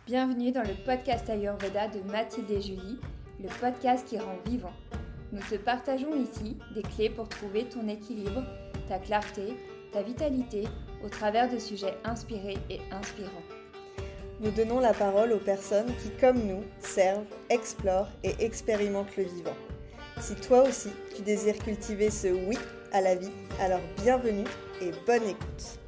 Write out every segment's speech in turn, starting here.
Bienvenue dans le podcast Ayurveda de Mathilde et Julie, le podcast qui rend vivant. Nous te partageons ici des clés pour trouver ton équilibre, ta clarté, ta vitalité au travers de sujets inspirés et inspirants. Nous donnons la parole aux personnes qui, comme nous, servent, explorent et expérimentent le vivant. Si toi aussi, tu désires cultiver ce oui à la vie, alors bienvenue et bonne écoute.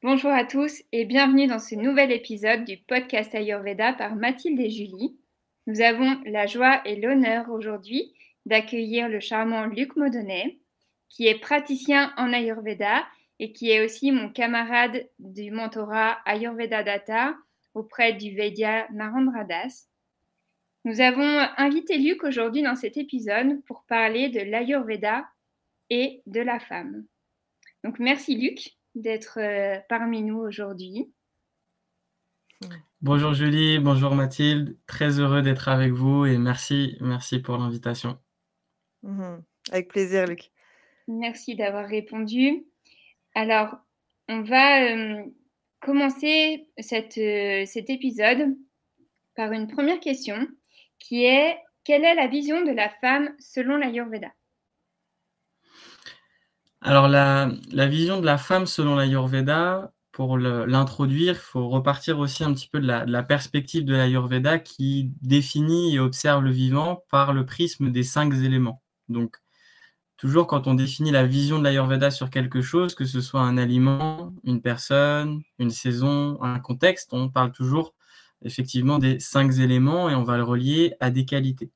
Bonjour à tous et bienvenue dans ce nouvel épisode du podcast Ayurveda par Mathilde et Julie. Nous avons la joie et l'honneur aujourd'hui d'accueillir le charmant Luc Modonnet, qui est praticien en Ayurveda et qui est aussi mon camarade du mentorat Ayurveda Data auprès du Vaidya Narendra Das. Nous avons invité Luc aujourd'hui dans cet épisode pour parler de l'Ayurveda et de la femme. Donc merci Luc d'être parmi nous aujourd'hui. Bonjour Julie, bonjour Mathilde, très heureux d'être avec vous et merci pour l'invitation. Avec plaisir Luc. Merci d'avoir répondu. Alors, on va commencer cet épisode par une première question qui est: quelle est la vision de la femme selon l'Ayurveda ? Alors la vision de la femme selon l'Ayurveda, pour l'introduire, il faut repartir aussi un petit peu de la perspective de l'Ayurveda qui définit et observe le vivant par le prisme des 5 éléments. Donc, toujours quand on définit la vision de l'Ayurveda sur quelque chose, que ce soit un aliment, une personne, une saison, un contexte, on parle toujours effectivement des 5 éléments et on va le relier à des qualités.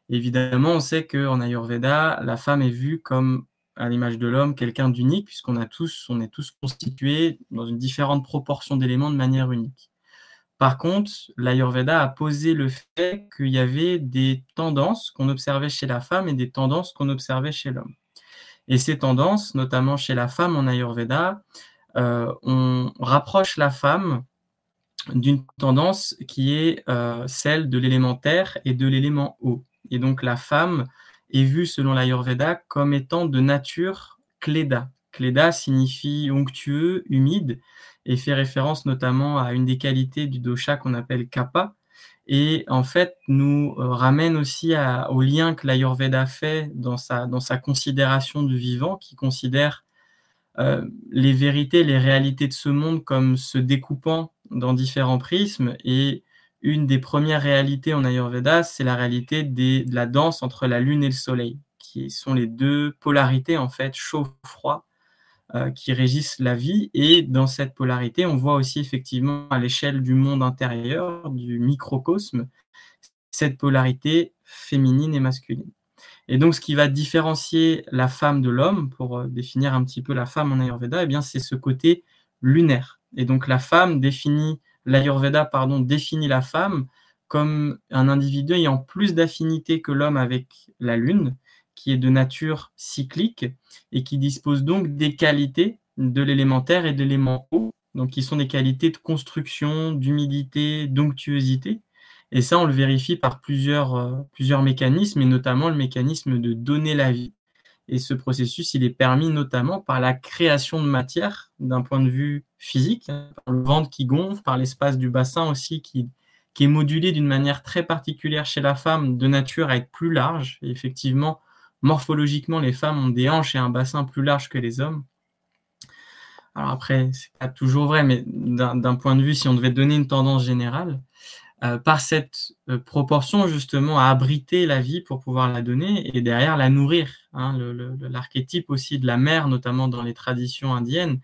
Évidemment, on sait qu'en Ayurveda, la femme est vue comme, à l'image de l'homme, quelqu'un d'unique, puisqu'on est tous constitués dans une différente proportion d'éléments de manière unique. Par contre, l'Ayurveda a posé le fait qu'il y avait des tendances qu'on observait chez la femme et des tendances qu'on observait chez l'homme. Et ces tendances, notamment chez la femme en Ayurveda, on rapproche la femme d'une tendance qui est celle de l'élément terre et de l'élément eau. Et donc la femme est vue selon l'Ayurveda comme étant de nature kleda. Kleda signifie onctueux, humide, et fait référence notamment à une des qualités du dosha qu'on appelle kapha, et en fait nous ramène aussi au lien que l'Ayurveda fait dans sa considération du vivant, qui considère les vérités, les réalités de ce monde comme se découpant dans différents prismes. Et une des premières réalités en Ayurveda, c'est la réalité de la danse entre la lune et le soleil, qui sont les deux polarités en fait, chaud-froid, qui régissent la vie. Et dans cette polarité, on voit aussi effectivement à l'échelle du monde intérieur, du microcosme, cette polarité féminine et masculine. Et donc, ce qui va différencier la femme de l'homme, pour définir un petit peu la femme en Ayurveda, eh bien, c'est ce côté lunaire. Et donc, l'Ayurveda définit la femme comme un individu ayant plus d'affinité que l'homme avec la lune, qui est de nature cyclique et qui dispose donc des qualités de l'élémentaire et de l'élément eau, donc qui sont des qualités de construction, d'humidité, d'onctuosité. Et ça, on le vérifie par plusieurs mécanismes, et notamment le mécanisme de donner la vie. Et ce processus, il est permis notamment par la création de matière d'un point de vue physique, par le ventre qui gonfle, par l'espace du bassin aussi qui est modulé d'une manière très particulière chez la femme, de nature à être plus large. Et effectivement, morphologiquement, les femmes ont des hanches et un bassin plus large que les hommes. Alors après, c'est pas toujours vrai, mais d'un point de vue, si on devait donner une tendance générale, par cette proportion justement à abriter la vie pour pouvoir la donner et derrière la nourrir. L'archétype aussi de la mère, notamment dans les traditions indiennes,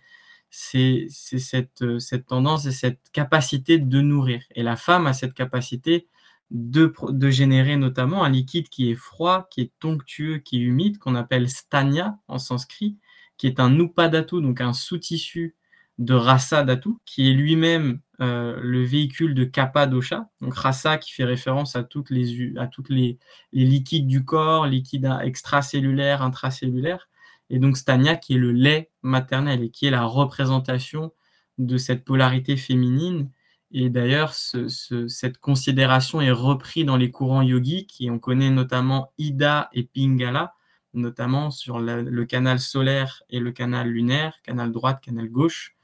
c'est cette tendance et cette capacité de nourrir. Et la femme a cette capacité de générer notamment un liquide qui est froid, qui est onctueux, qui est humide, qu'on appelle stanya en sanskrit, qui est un upadhatu, donc un sous-tissu de rasa dhatu, qui est lui-même le véhicule de kapha dosha. Donc rasa qui fait référence à toutes les liquides du corps, liquides extracellulaires, intracellulaires, et donc stanya qui est le lait maternel et qui est la représentation de cette polarité féminine. Et d'ailleurs, cette considération est reprise dans les courants yogiques, et on connaît notamment Ida et Pingala, notamment sur le canal solaire et le canal lunaire, canal droite, canal gauche,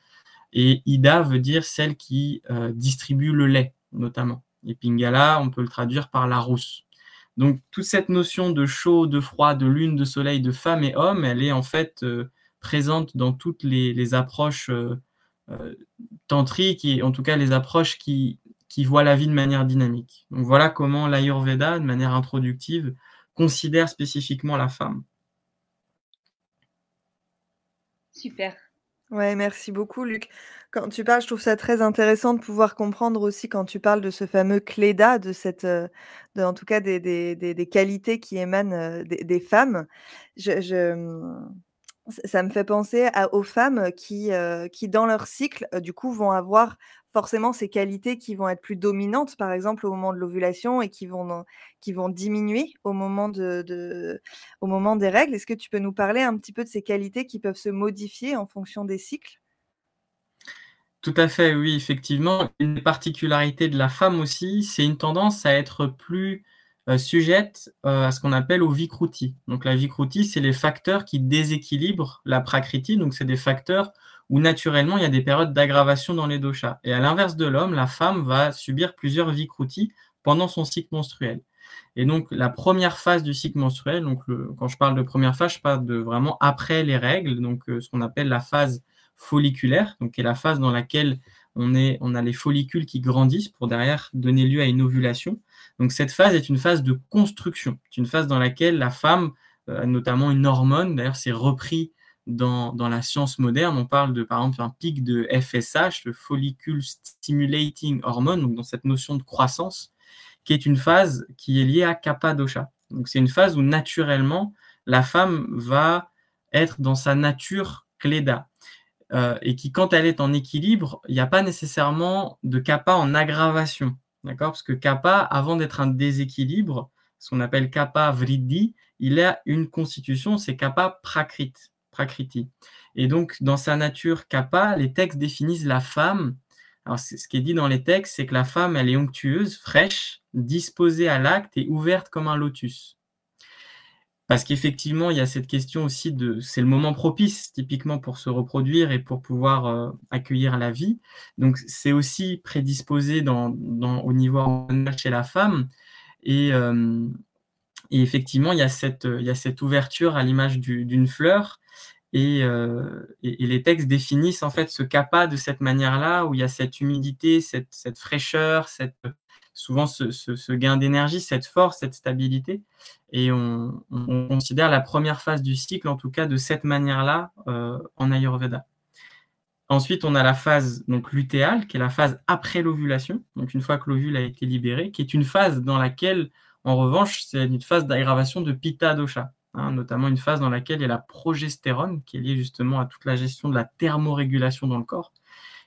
Et Ida veut dire celle qui distribue le lait, notamment. Et Pingala, on peut le traduire par la rousse. Donc, toute cette notion de chaud, de froid, de lune, de soleil, de femme et homme, elle est en fait présente dans toutes les approches tantriques, et en tout cas les approches qui voient la vie de manière dynamique. Donc, voilà comment l'Ayurveda, de manière introductive, considère spécifiquement la femme. Super. Ouais, merci beaucoup, Luc. Quand tu parles, je trouve ça très intéressant de pouvoir comprendre aussi quand tu parles de ce fameux cléda, de cette, en tout cas des qualités qui émanent, des femmes. Ça me fait penser aux femmes qui dans leur cycle, du coup, vont avoir forcément ces qualités qui vont être plus dominantes, par exemple, au moment de l'ovulation et qui vont diminuer au moment des règles. Est-ce que tu peux nous parler un petit peu de ces qualités qui peuvent se modifier en fonction des cycles? Tout à fait, oui, effectivement. Une particularité de la femme aussi, c'est une tendance à être plus sujette à ce qu'on appelle au vikruti. Donc la vikruti, c'est les facteurs qui déséquilibrent la prakriti. Donc c'est des facteurs où naturellement il y a des périodes d'aggravation dans les doshas. Et à l'inverse de l'homme, la femme va subir plusieurs vikruti pendant son cycle menstruel. Et donc la première phase du cycle menstruel, donc quand je parle de première phase, je parle de vraiment après les règles, donc ce qu'on appelle la phase folliculaire, donc qui est la phase dans laquelle on a les follicules qui grandissent pour derrière donner lieu à une ovulation. Donc cette phase est une phase de construction. C'est une phase dans laquelle la femme, notamment une hormone, d'ailleurs c'est repris dans la science moderne, on parle de par exemple un pic de FSH, le follicule stimulating hormone, donc dans cette notion de croissance, qui est une phase qui est liée à Kapha dosha. Donc c'est une phase où naturellement la femme va être dans sa nature Kleda. Et qui, quand elle est en équilibre, il n'y a pas nécessairement de kapha en aggravation, d'accord? Parce que kapha, avant d'être un déséquilibre, ce qu'on appelle kapha vriddhi, il a une constitution, c'est kapha prakriti. Et donc, dans sa nature kapha, les textes définissent la femme. Alors, ce qui est dit dans les textes, c'est que la femme, elle est onctueuse, fraîche, disposée à l'acte et ouverte comme un lotus. Parce qu'effectivement, il y a cette question aussi c'est le moment propice, typiquement, pour se reproduire et pour pouvoir accueillir la vie. Donc, c'est aussi prédisposé au niveau hormonal chez la femme. Et effectivement, il y a cette ouverture à l'image d'une fleur. Et les textes définissent en fait ce kapha de cette manière-là, où il y a cette humidité, cette fraîcheur, souvent ce gain d'énergie, cette force, cette stabilité. Et on considère la première phase du cycle, en tout cas de cette manière-là, en Ayurveda. Ensuite, on a la phase donc, lutéale, qui est la phase après l'ovulation, donc une fois que l'ovule a été libéré, qui est une phase dans laquelle, en revanche, c'est une phase d'aggravation de Pitta dosha, notamment une phase dans laquelle il y a la progestérone, qui est liée justement à toute la gestion de la thermorégulation dans le corps,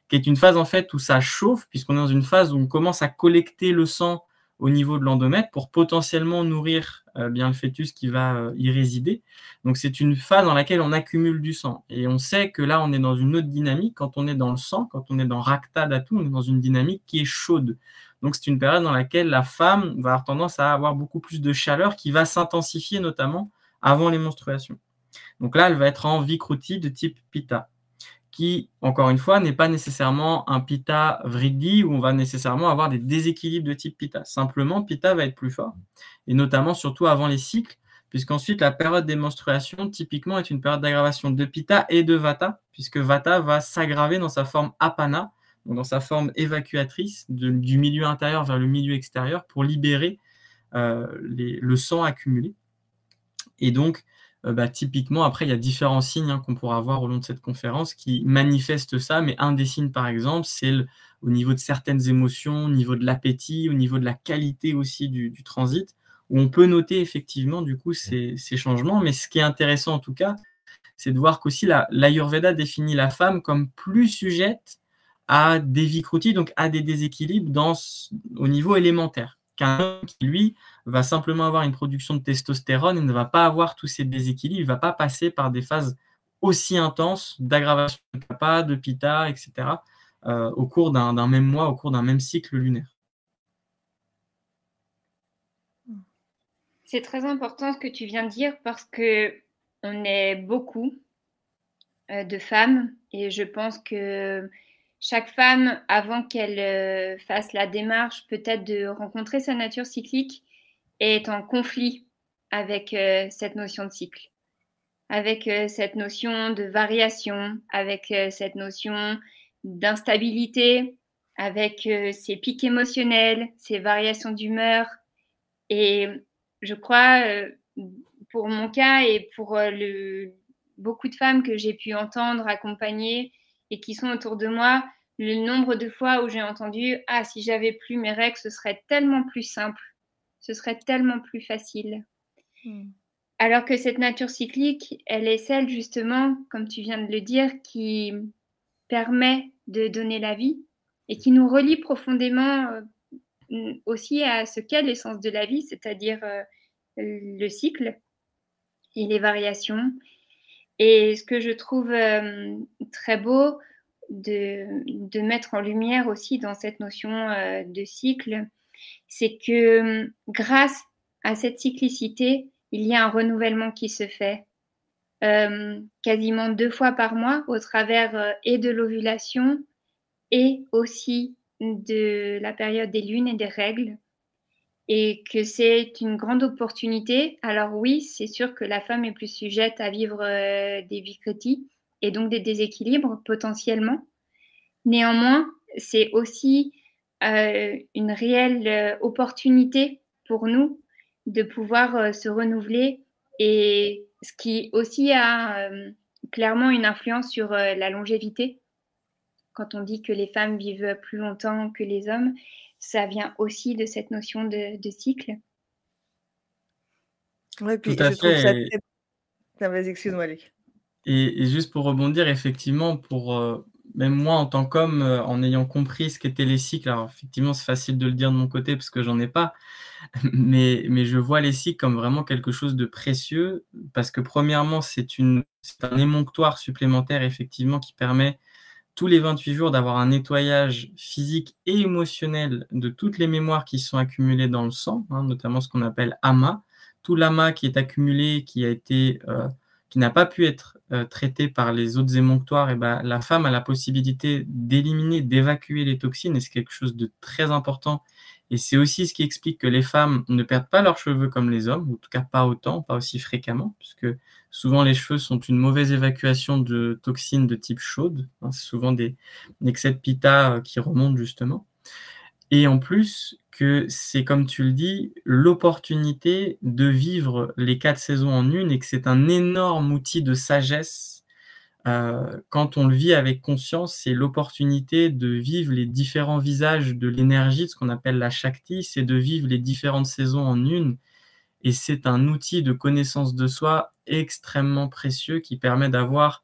qui est une phase en fait où ça chauffe, puisqu'on est dans une phase où on commence à collecter le sang au niveau de l'endomètre pour potentiellement nourrir bien le fœtus qui va y résider. Donc c'est une phase dans laquelle on accumule du sang. Et on sait que là, on est dans une autre dynamique. Quand on est dans le sang, quand on est dans Rakta Dhatu, on est dans une dynamique qui est chaude. Donc c'est une période dans laquelle la femme va avoir tendance à avoir beaucoup plus de chaleur qui va s'intensifier notamment avant les menstruations. Donc là, elle va être en vikruti de type Pitta, qui, encore une fois, n'est pas nécessairement un Pitta vriddhi où on va nécessairement avoir des déséquilibres de type Pitta. Simplement, Pitta va être plus fort, et notamment surtout avant les cycles, puisqu'ensuite la période des menstruations, typiquement, est une période d'aggravation de Pitta et de Vata, puisque Vata va s'aggraver dans sa forme Apana, donc dans sa forme évacuatrice du milieu intérieur vers le milieu extérieur pour libérer le sang accumulé. Et donc, typiquement, après, il y a différents signes qu'on pourra voir au long de cette conférence qui manifestent ça, mais un des signes, par exemple, c'est au niveau de certaines émotions, au niveau de l'appétit, au niveau de la qualité aussi du transit, où on peut noter effectivement, du coup, ces changements. Mais ce qui est intéressant, en tout cas, c'est de voir qu'aussi l'Ayurveda définit la femme comme plus sujette à des vikruti, donc à des déséquilibres au niveau élémentaire, qu'un homme qui, lui, va simplement avoir une production de testostérone et ne va pas avoir tous ces déséquilibres, il ne va pas passer par des phases aussi intenses d'aggravation de kapha, de pitta, etc., au cours d'un même mois, au cours d'un même cycle lunaire. C'est très important ce que tu viens de dire parce que on est beaucoup de femmes et je pense que chaque femme, avant qu'elle fasse la démarche peut-être de rencontrer sa nature cyclique, est en conflit avec cette notion de cycle, avec cette notion de variation, avec cette notion d'instabilité, avec ses pics émotionnels, ses variations d'humeur. Et je crois, pour mon cas et pour beaucoup de femmes que j'ai pu entendre, accompagner et qui sont autour de moi, le nombre de fois où j'ai entendu « Ah, si j'avais plus mes règles, ce serait tellement plus simple, ce serait tellement plus facile. » Alors que cette nature cyclique, elle est celle justement, comme tu viens de le dire, qui permet de donner la vie et qui nous relie profondément aussi à ce qu'est l'essence de la vie, c'est-à-dire le cycle et les variations. Et ce que je trouve très beau de mettre en lumière aussi dans cette notion de cycle, c'est que grâce à cette cyclicité, il y a un renouvellement qui se fait quasiment 2 fois par mois au travers et de l'ovulation et aussi de la période des lunes et des règles, et que c'est une grande opportunité. Alors oui, c'est sûr que la femme est plus sujette à vivre des vikritis et donc des déséquilibres potentiellement. Néanmoins, c'est aussi une réelle opportunité pour nous de pouvoir se renouveler, et ce qui aussi a clairement une influence sur la longévité. Quand on dit que les femmes vivent plus longtemps que les hommes, ça vient aussi de cette notion de cycle. Oui, puis je trouve ça très... Ah, vas-y, excuse-moi, Luc. Et juste pour rebondir, effectivement, pour même moi en tant qu'homme, en ayant compris ce qu'étaient les cycles, alors effectivement c'est facile de le dire de mon côté parce que j'en ai pas, mais je vois les cycles comme vraiment quelque chose de précieux, parce que premièrement c'est un émonctoire supplémentaire effectivement qui permet tous les 28 jours d'avoir un nettoyage physique et émotionnel de toutes les mémoires qui sont accumulées dans le sang, notamment ce qu'on appelle ama. Tout l'ama qui est accumulé, qui n'a pas pu être traité par les autres émonctoires, et la femme a la possibilité d'éliminer, d'évacuer les toxines, et c'est quelque chose de très important. Et c'est aussi ce qui explique que les femmes ne perdent pas leurs cheveux comme les hommes, ou en tout cas pas autant, pas aussi fréquemment, puisque souvent les cheveux sont une mauvaise évacuation de toxines de type chaude. C'est souvent des excès de pitta qui remontent justement. Et en plus, que c'est, comme tu le dis, l'opportunité de vivre les 4 saisons en une, et que c'est un énorme outil de sagesse. Quand on le vit avec conscience, c'est l'opportunité de vivre les différents visages de l'énergie, de ce qu'on appelle la Shakti, c'est de vivre les différentes saisons en une. Et c'est un outil de connaissance de soi extrêmement précieux qui permet d'avoir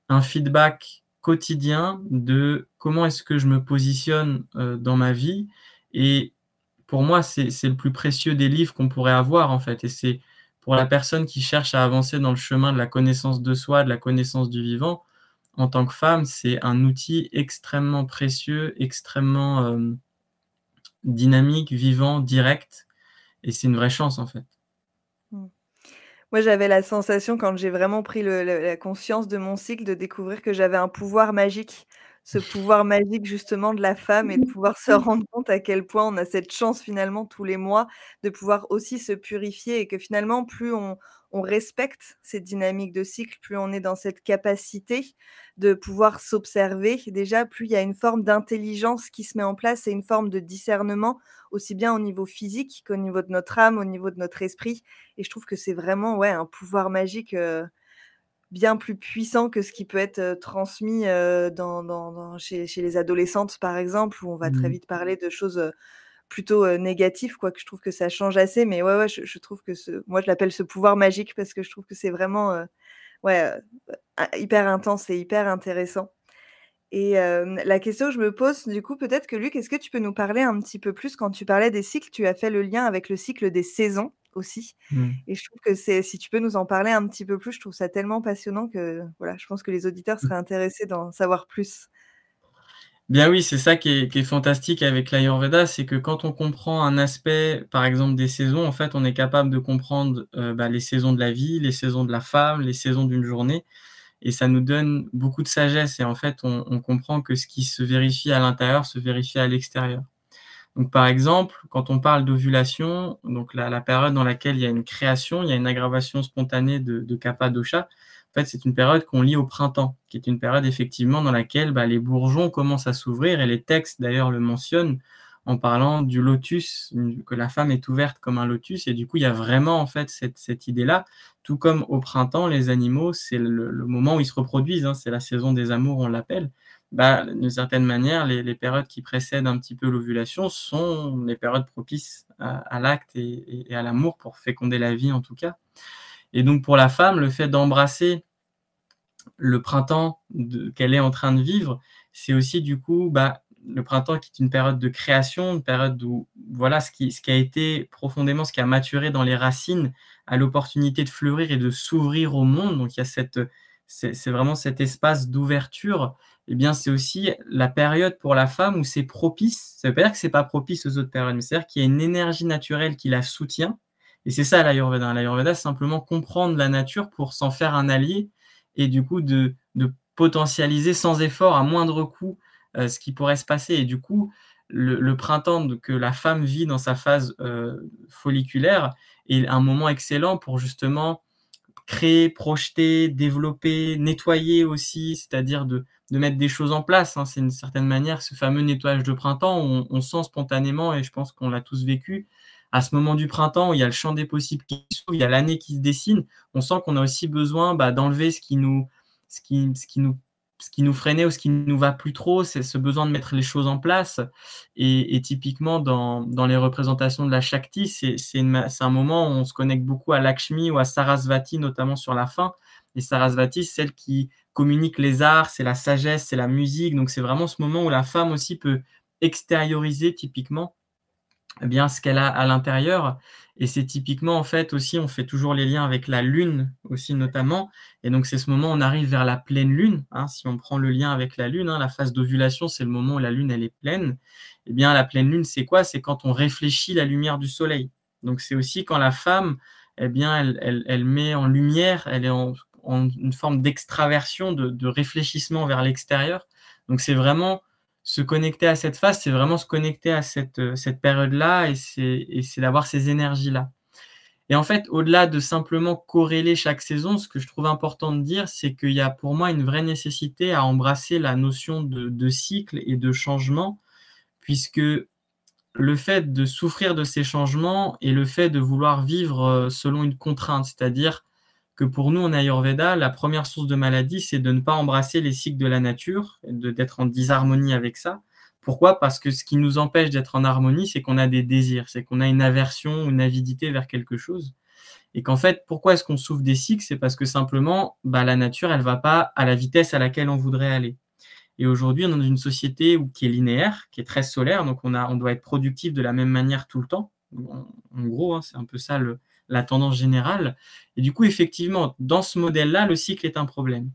un feedback quotidien de comment est-ce que je me positionne dans ma vie. Et pour moi, c'est le plus précieux des livres qu'on pourrait avoir, en fait. Et c'est pour la personne qui cherche à avancer dans le chemin de la connaissance de soi, de la connaissance du vivant, en tant que femme, c'est un outil extrêmement précieux, extrêmement dynamique, vivant, direct. Et c'est une vraie chance, en fait. Moi, j'avais la sensation, quand j'ai vraiment pris la conscience de mon cycle, de découvrir que j'avais un pouvoir magique. Ce pouvoir magique justement de la femme, et de pouvoir se rendre compte à quel point on a cette chance finalement tous les mois de pouvoir aussi se purifier, et que finalement plus on respecte cette dynamique de cycle, plus on est dans cette capacité de pouvoir s'observer. Déjà, plus il y a une forme d'intelligence qui se met en place, et une forme de discernement, aussi bien au niveau physique qu'au niveau de notre âme, au niveau de notre esprit. Et je trouve que c'est vraiment un pouvoir magique bien plus puissant que ce qui peut être transmis chez les adolescentes, par exemple, où on va très vite parler de choses plutôt négatives, quoique je trouve que ça change assez. Mais ouais, je trouve que moi, je l'appelle ce pouvoir magique, parce que je trouve que c'est vraiment hyper intense et hyper intéressant. Et la question que je me pose, du coup, peut-être que Luc, est-ce que tu peux nous parler un petit peu plus, quand tu parlais des cycles, tu as fait le lien avec le cycle des saisons aussi. Et je trouve que si tu peux nous en parler un petit peu plus, je trouve ça tellement passionnant que voilà, je pense que les auditeurs seraient intéressés d'en savoir plus. Bien oui, c'est ça qui est fantastique avec l'Ayurveda, c'est que quand on comprend un aspect, par exemple des saisons, en fait, on est capable de comprendre les saisons de la vie, les saisons de la femme, les saisons d'une journée. et ça nous donne beaucoup de sagesse. Et en fait, on comprend que ce qui se vérifie à l'intérieur se vérifie à l'extérieur. Donc, par exemple, quand on parle d'ovulation, donc la période dans laquelle il y a une création, il y a une aggravation spontanée de kapha dosha, en fait, c'est une période qu'on lit au printemps, qui est une période effectivement dans laquelle les bourgeons commencent à s'ouvrir, et les textes d'ailleurs le mentionnent en parlant du lotus, que la femme est ouverte comme un lotus, et du coup, il y a vraiment en fait cette idée-là, tout comme au printemps, les animaux, c'est le moment où ils se reproduisent, hein, c'est la saison des amours, on l'appelle. D'une certaine manière, les périodes qui précèdent un petit peu l'ovulation sont les périodes propices à l'acte et à l'amour, pour féconder la vie en tout cas. Et donc pour la femme, le fait d'embrasser le printemps qu'elle est en train de vivre, c'est aussi du coup le printemps qui est une période de création, une période où voilà ce qui a été profondément, ce qui a maturé dans les racines, a l'opportunité de fleurir et de s'ouvrir au monde. Donc il y a c'est vraiment cet espace d'ouverture. Eh bien, c'est aussi la période pour la femme où c'est propice. Ça ne veut pas dire que c'est pas propice aux autres périodes, mais c'est-à-dire qu'il y a une énergie naturelle qui la soutient. Et c'est ça l'Ayurveda. L'Ayurveda, c'est simplement comprendre la nature pour s'en faire un allié, et du coup de potentialiser sans effort, à moindre coût, ce qui pourrait se passer. Et du coup, le printemps que la femme vit dans sa phase folliculaire est un moment excellent pour justement créer, projeter, développer, nettoyer aussi, c'est-à-dire de mettre des choses en place. Hein. C'est une certaine manière ce fameux nettoyage de printemps où on sent spontanément, et je pense qu'on l'a tous vécu, à ce moment du printemps où il y a le champ des possibles qui s'ouvre, il y a l'année qui se dessine, on sent qu'on a aussi besoin d'enlever ce qui nous freinait ou ce qui ne nous va plus trop, c'est ce besoin de mettre les choses en place. Et typiquement, dans les représentations de la Shakti, c'est un moment où on se connecte beaucoup à Lakshmi ou à Sarasvati, notamment sur la fin. Et Sarasvati, c'est celle qui communique les arts, c'est la sagesse, c'est la musique. Donc, c'est vraiment ce moment où la femme aussi peut extérioriser typiquement ce qu'elle a à l'intérieur. Et c'est typiquement, en fait, aussi, on fait toujours les liens avec la lune aussi, notamment. Et donc, c'est ce moment où on arrive vers la pleine lune. Hein, si on prend le lien avec la lune, la phase d'ovulation, c'est le moment où la lune, elle est pleine. Eh bien, la pleine lune, c'est quoi? C'est quand on réfléchit la lumière du soleil. Donc, c'est aussi quand la femme, elle met en lumière, elle est en une forme d'extraversion, de réfléchissement vers l'extérieur. Donc, c'est vraiment se connecter à cette phase, c'est vraiment se connecter à cette période-là, et c'est d'avoir ces énergies-là. Et en fait, au-delà de simplement corréler chaque saison, ce que je trouve important de dire, c'est qu'il y a pour moi une vraie nécessité à embrasser la notion de cycle et de changement, puisque le fait de souffrir de ces changements et le fait de vouloir vivre selon une contrainte, c'est-à-dire que pour nous, en Ayurveda, la première source de maladie, c'est de ne pas embrasser les cycles de la nature, d'être en disharmonie avec ça. Pourquoi? Parce que ce qui nous empêche d'être en harmonie, c'est qu'on a des désirs, c'est qu'on a une aversion ou une avidité vers quelque chose. Et qu'en fait, pourquoi est-ce qu'on souffre des cycles? C'est parce que simplement, la nature, elle ne va pas à la vitesse à laquelle on voudrait aller. Et aujourd'hui, on est dans une société qui est linéaire, qui est très solaire, donc on doit être productif de la même manière tout le temps. En gros, c'est un peu ça la tendance générale. Et du coup, effectivement, dans ce modèle-là, le cycle est un problème.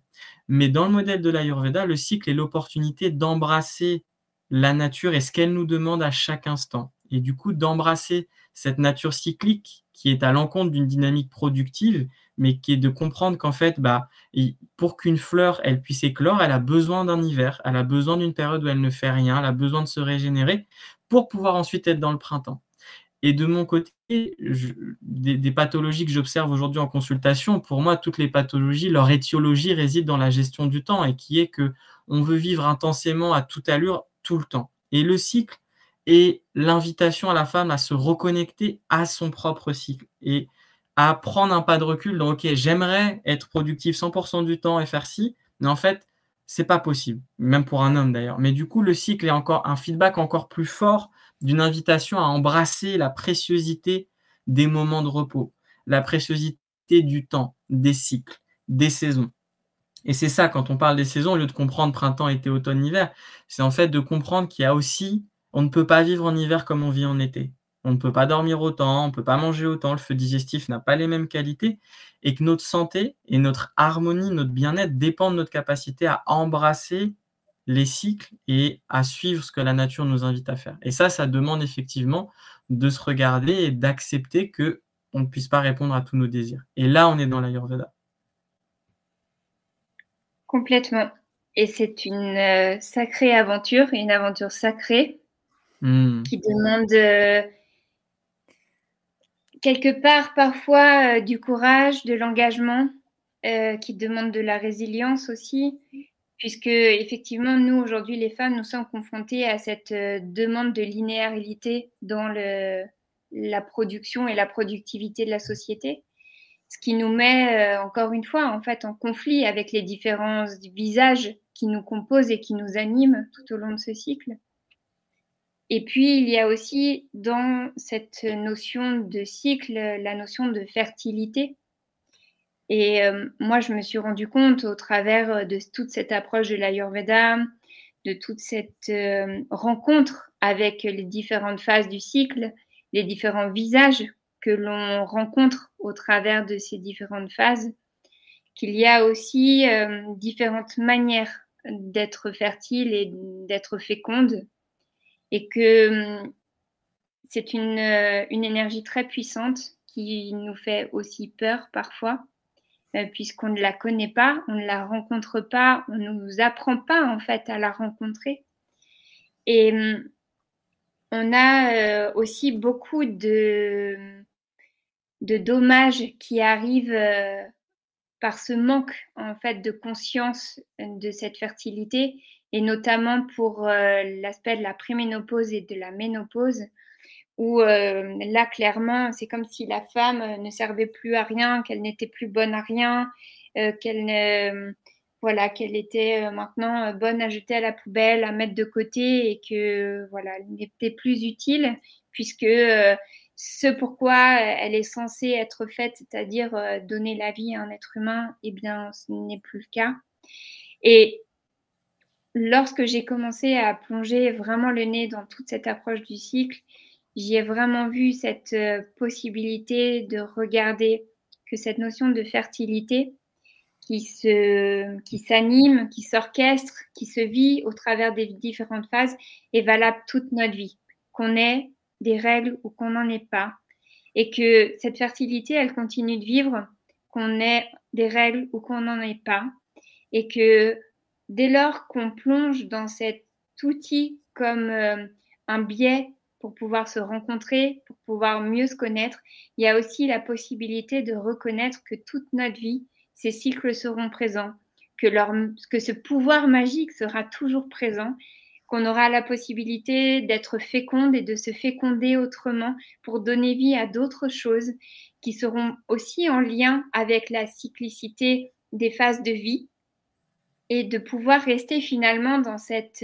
Mais dans le modèle de l'Ayurveda, le cycle est l'opportunité d'embrasser la nature et ce qu'elle nous demande à chaque instant. Et du coup, d'embrasser cette nature cyclique qui est à l'encontre d'une dynamique productive, mais qui est de comprendre qu'en fait, pour qu'une fleur, elle puisse éclore, elle a besoin d'un hiver, elle a besoin d'une période où elle ne fait rien, elle a besoin de se régénérer pour pouvoir ensuite être dans le printemps. Et de mon côté, des pathologies que j'observe aujourd'hui en consultation, pour moi, toutes les pathologies, leur étiologie réside dans la gestion du temps, et qui est qu'on veut vivre intensément à toute allure tout le temps. Et le cycle est l'invitation à la femme à se reconnecter à son propre cycle et à prendre un pas de recul dans « ok, j'aimerais être productif 100% du temps et faire ci », mais en fait, c'est pas possible, même pour un homme d'ailleurs. Mais du coup, le cycle est encore un feedback encore plus fort d'une invitation à embrasser la préciosité des moments de repos, la préciosité du temps, des cycles, des saisons. Et c'est ça, quand on parle des saisons, au lieu de comprendre printemps, été, automne, hiver, c'est en fait de comprendre qu'il y a aussi, on ne peut pas vivre en hiver comme on vit en été. On ne peut pas dormir autant, on ne peut pas manger autant, le feu digestif n'a pas les mêmes qualités, et que notre santé et notre harmonie, notre bien-être dépendent de notre capacité à embrasser les cycles et à suivre ce que la nature nous invite à faire. Et ça demande effectivement de se regarder et d'accepter qu'on ne puisse pas répondre à tous nos désirs. Et là, on est dans l'Ayurveda. Complètement. Et c'est une sacrée aventure, une aventure sacrée qui demande quelque part parfois du courage, de l'engagement, qui demande de la résilience aussi, puisque effectivement, nous, aujourd'hui, les femmes, nous sommes confrontées à cette demande de linéarité dans la production et la productivité de la société, ce qui nous met, encore une fois, en fait, en conflit avec les différents visages qui nous composent et qui nous animent tout au long de ce cycle. Et puis, il y a aussi dans cette notion de cycle, la notion de fertilité. Et moi, je me suis rendu compte au travers de toute cette approche de l'Ayurveda, de toute cette rencontre avec les différentes phases du cycle, les différents visages que l'on rencontre au travers de ces différentes phases, qu'il y a aussi différentes manières d'être fertile et d'être féconde, et que c'est une énergie très puissante qui nous fait aussi peur parfois, puisqu'on ne la connaît pas, on ne la rencontre pas, on ne nous apprend pas en fait à la rencontrer. Et on a aussi beaucoup de dommages qui arrivent par ce manque en fait de conscience de cette fertilité, et notamment pour l'aspect de la préménopause et de la ménopause, où là, clairement, c'est comme si la femme ne servait plus à rien, qu'elle n'était plus bonne à rien, qu'elle était maintenant bonne à jeter à la poubelle, à mettre de côté, et que voilà, elle n'était plus utile, puisque ce pourquoi elle est censée être faite, c'est-à-dire donner la vie à un être humain, eh bien, ce n'est plus le cas. Et lorsque j'ai commencé à plonger vraiment le nez dans toute cette approche du cycle, j'y ai vraiment vu cette possibilité de regarder que cette notion de fertilité qui s'anime, qui s'orchestre, qui se vit au travers des différentes phases est valable toute notre vie, qu'on ait des règles ou qu'on n'en ait pas, et que cette fertilité, elle continue de vivre, qu'on ait des règles ou qu'on n'en ait pas, et que dès lors qu'on plonge dans cet outil comme un biais pour pouvoir se rencontrer, pour pouvoir mieux se connaître, il y a aussi la possibilité de reconnaître que toute notre vie, ces cycles seront présents, que ce pouvoir magique sera toujours présent, qu'on aura la possibilité d'être féconde et de se féconder autrement pour donner vie à d'autres choses qui seront aussi en lien avec la cyclicité des phases de vie, et de pouvoir rester finalement dans cet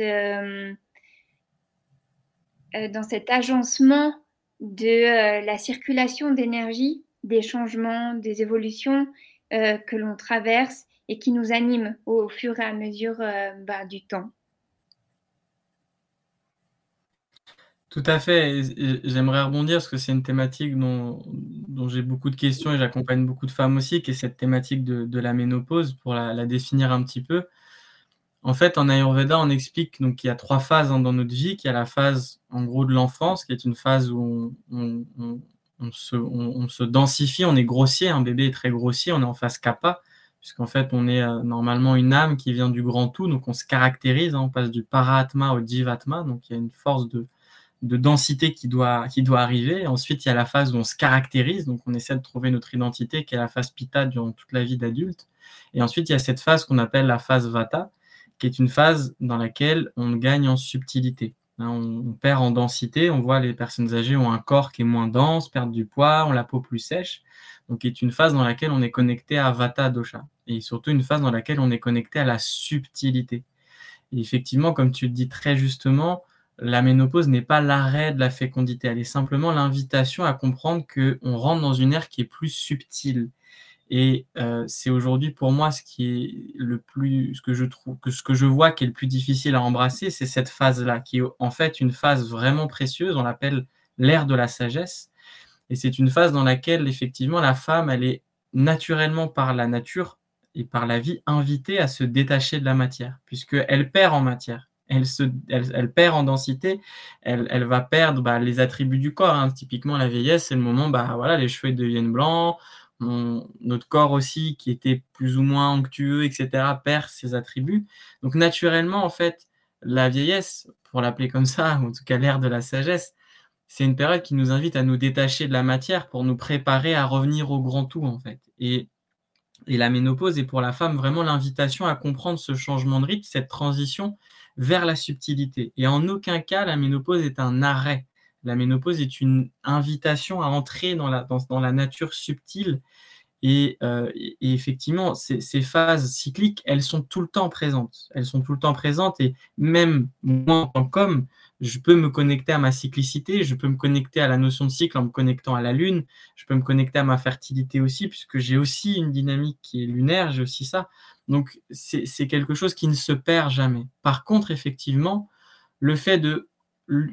agencement de la circulation d'énergie, des changements, des évolutions que l'on traverse et qui nous animent au fur et à mesure du temps. Tout à fait. Et j'aimerais rebondir parce que c'est une thématique dont j'ai beaucoup de questions et j'accompagne beaucoup de femmes aussi, qui est cette thématique de la ménopause, pour la définir un petit peu. En fait, en Ayurveda, on explique donc qu'il y a 3 phases dans notre vie, qu'il y a la phase en gros de l'enfance, qui est une phase où on se densifie, on est grossier, un bébé est très grossier, on est en phase kapha, puisqu'en fait on est normalement une âme qui vient du grand tout, donc on se caractérise, on passe du paraatma au jivatma, donc il y a une force de densité qui doit arriver. Ensuite, il y a la phase où on se caractérise, donc on essaie de trouver notre identité, qui est la phase pitta durant toute la vie d'adulte. Et ensuite, il y a cette phase qu'on appelle la phase vata, qui est une phase dans laquelle on gagne en subtilité. On perd en densité, on voit les personnes âgées ont un corps qui est moins dense, perdent du poids, ont la peau plus sèche, donc c'est une phase dans laquelle on est connecté à Vata dosha, et surtout une phase dans laquelle on est connecté à la subtilité. Et effectivement, comme tu le dis très justement, la ménopause n'est pas l'arrêt de la fécondité, elle est simplement l'invitation à comprendre qu'on rentre dans une ère qui est plus subtile. Et c'est aujourd'hui pour moi ce que je vois qui est le plus difficile à embrasser, c'est cette phase-là, qui est en fait une phase vraiment précieuse, on l'appelle l'ère de la sagesse. Et c'est une phase dans laquelle effectivement la femme, elle est naturellement par la nature et par la vie invitée à se détacher de la matière, puisqu'elle perd en matière. Elle perd en densité, elle va perdre les attributs du corps. Typiquement, la vieillesse, c'est le moment, les cheveux deviennent blancs, notre corps aussi, qui était plus ou moins onctueux, etc., perd ses attributs. Donc naturellement, en fait, la vieillesse, pour l'appeler comme ça, ou en tout cas l'ère de la sagesse, c'est une période qui nous invite à nous détacher de la matière pour nous préparer à revenir au grand tout, en fait. Et la ménopause est pour la femme vraiment l'invitation à comprendre ce changement de rythme, cette transition vers la subtilité. Et en aucun cas, la ménopause est un arrêt. La ménopause est une invitation à entrer dans la nature subtile. Et effectivement, ces phases cycliques, elles sont tout le temps présentes. Elles sont tout le temps présentes. Et même moi, en tant qu'homme, je peux me connecter à ma cyclicité, je peux me connecter à la notion de cycle en me connectant à la lune, je peux me connecter à ma fertilité aussi, puisque j'ai aussi une dynamique qui est lunaire, j'ai aussi ça. Donc, c'est quelque chose qui ne se perd jamais. Par contre, effectivement, le fait de...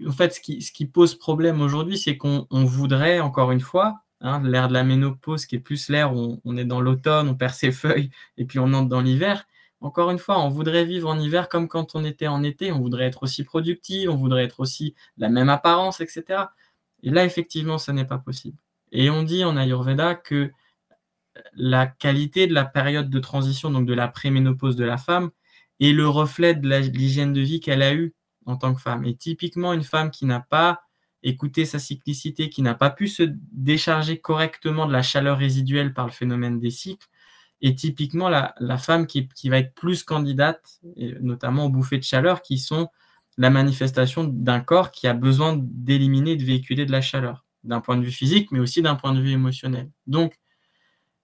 En fait, ce qui pose problème aujourd'hui, c'est qu'on voudrait, encore une fois, l'ère de la ménopause, qui est plus l'ère où on est dans l'automne, on perd ses feuilles, et puis on entre dans l'hiver. Encore une fois, on voudrait vivre en hiver comme quand on était en été, on voudrait être aussi productif, on voudrait être aussi la même apparence, etc. Et là, effectivement, ça n'est pas possible. Et on dit en Ayurveda que la qualité de la période de transition, donc de la préménopause de la femme, est le reflet de l'hygiène de vie qu'elle a eue en tant que femme. Et typiquement, une femme qui n'a pas écouté sa cyclicité, qui n'a pas pu se décharger correctement de la chaleur résiduelle par le phénomène des cycles, et typiquement la femme qui va être plus candidate, et notamment aux bouffées de chaleur, qui sont la manifestation d'un corps qui a besoin d'éliminer, de véhiculer de la chaleur, d'un point de vue physique, mais aussi d'un point de vue émotionnel. Donc,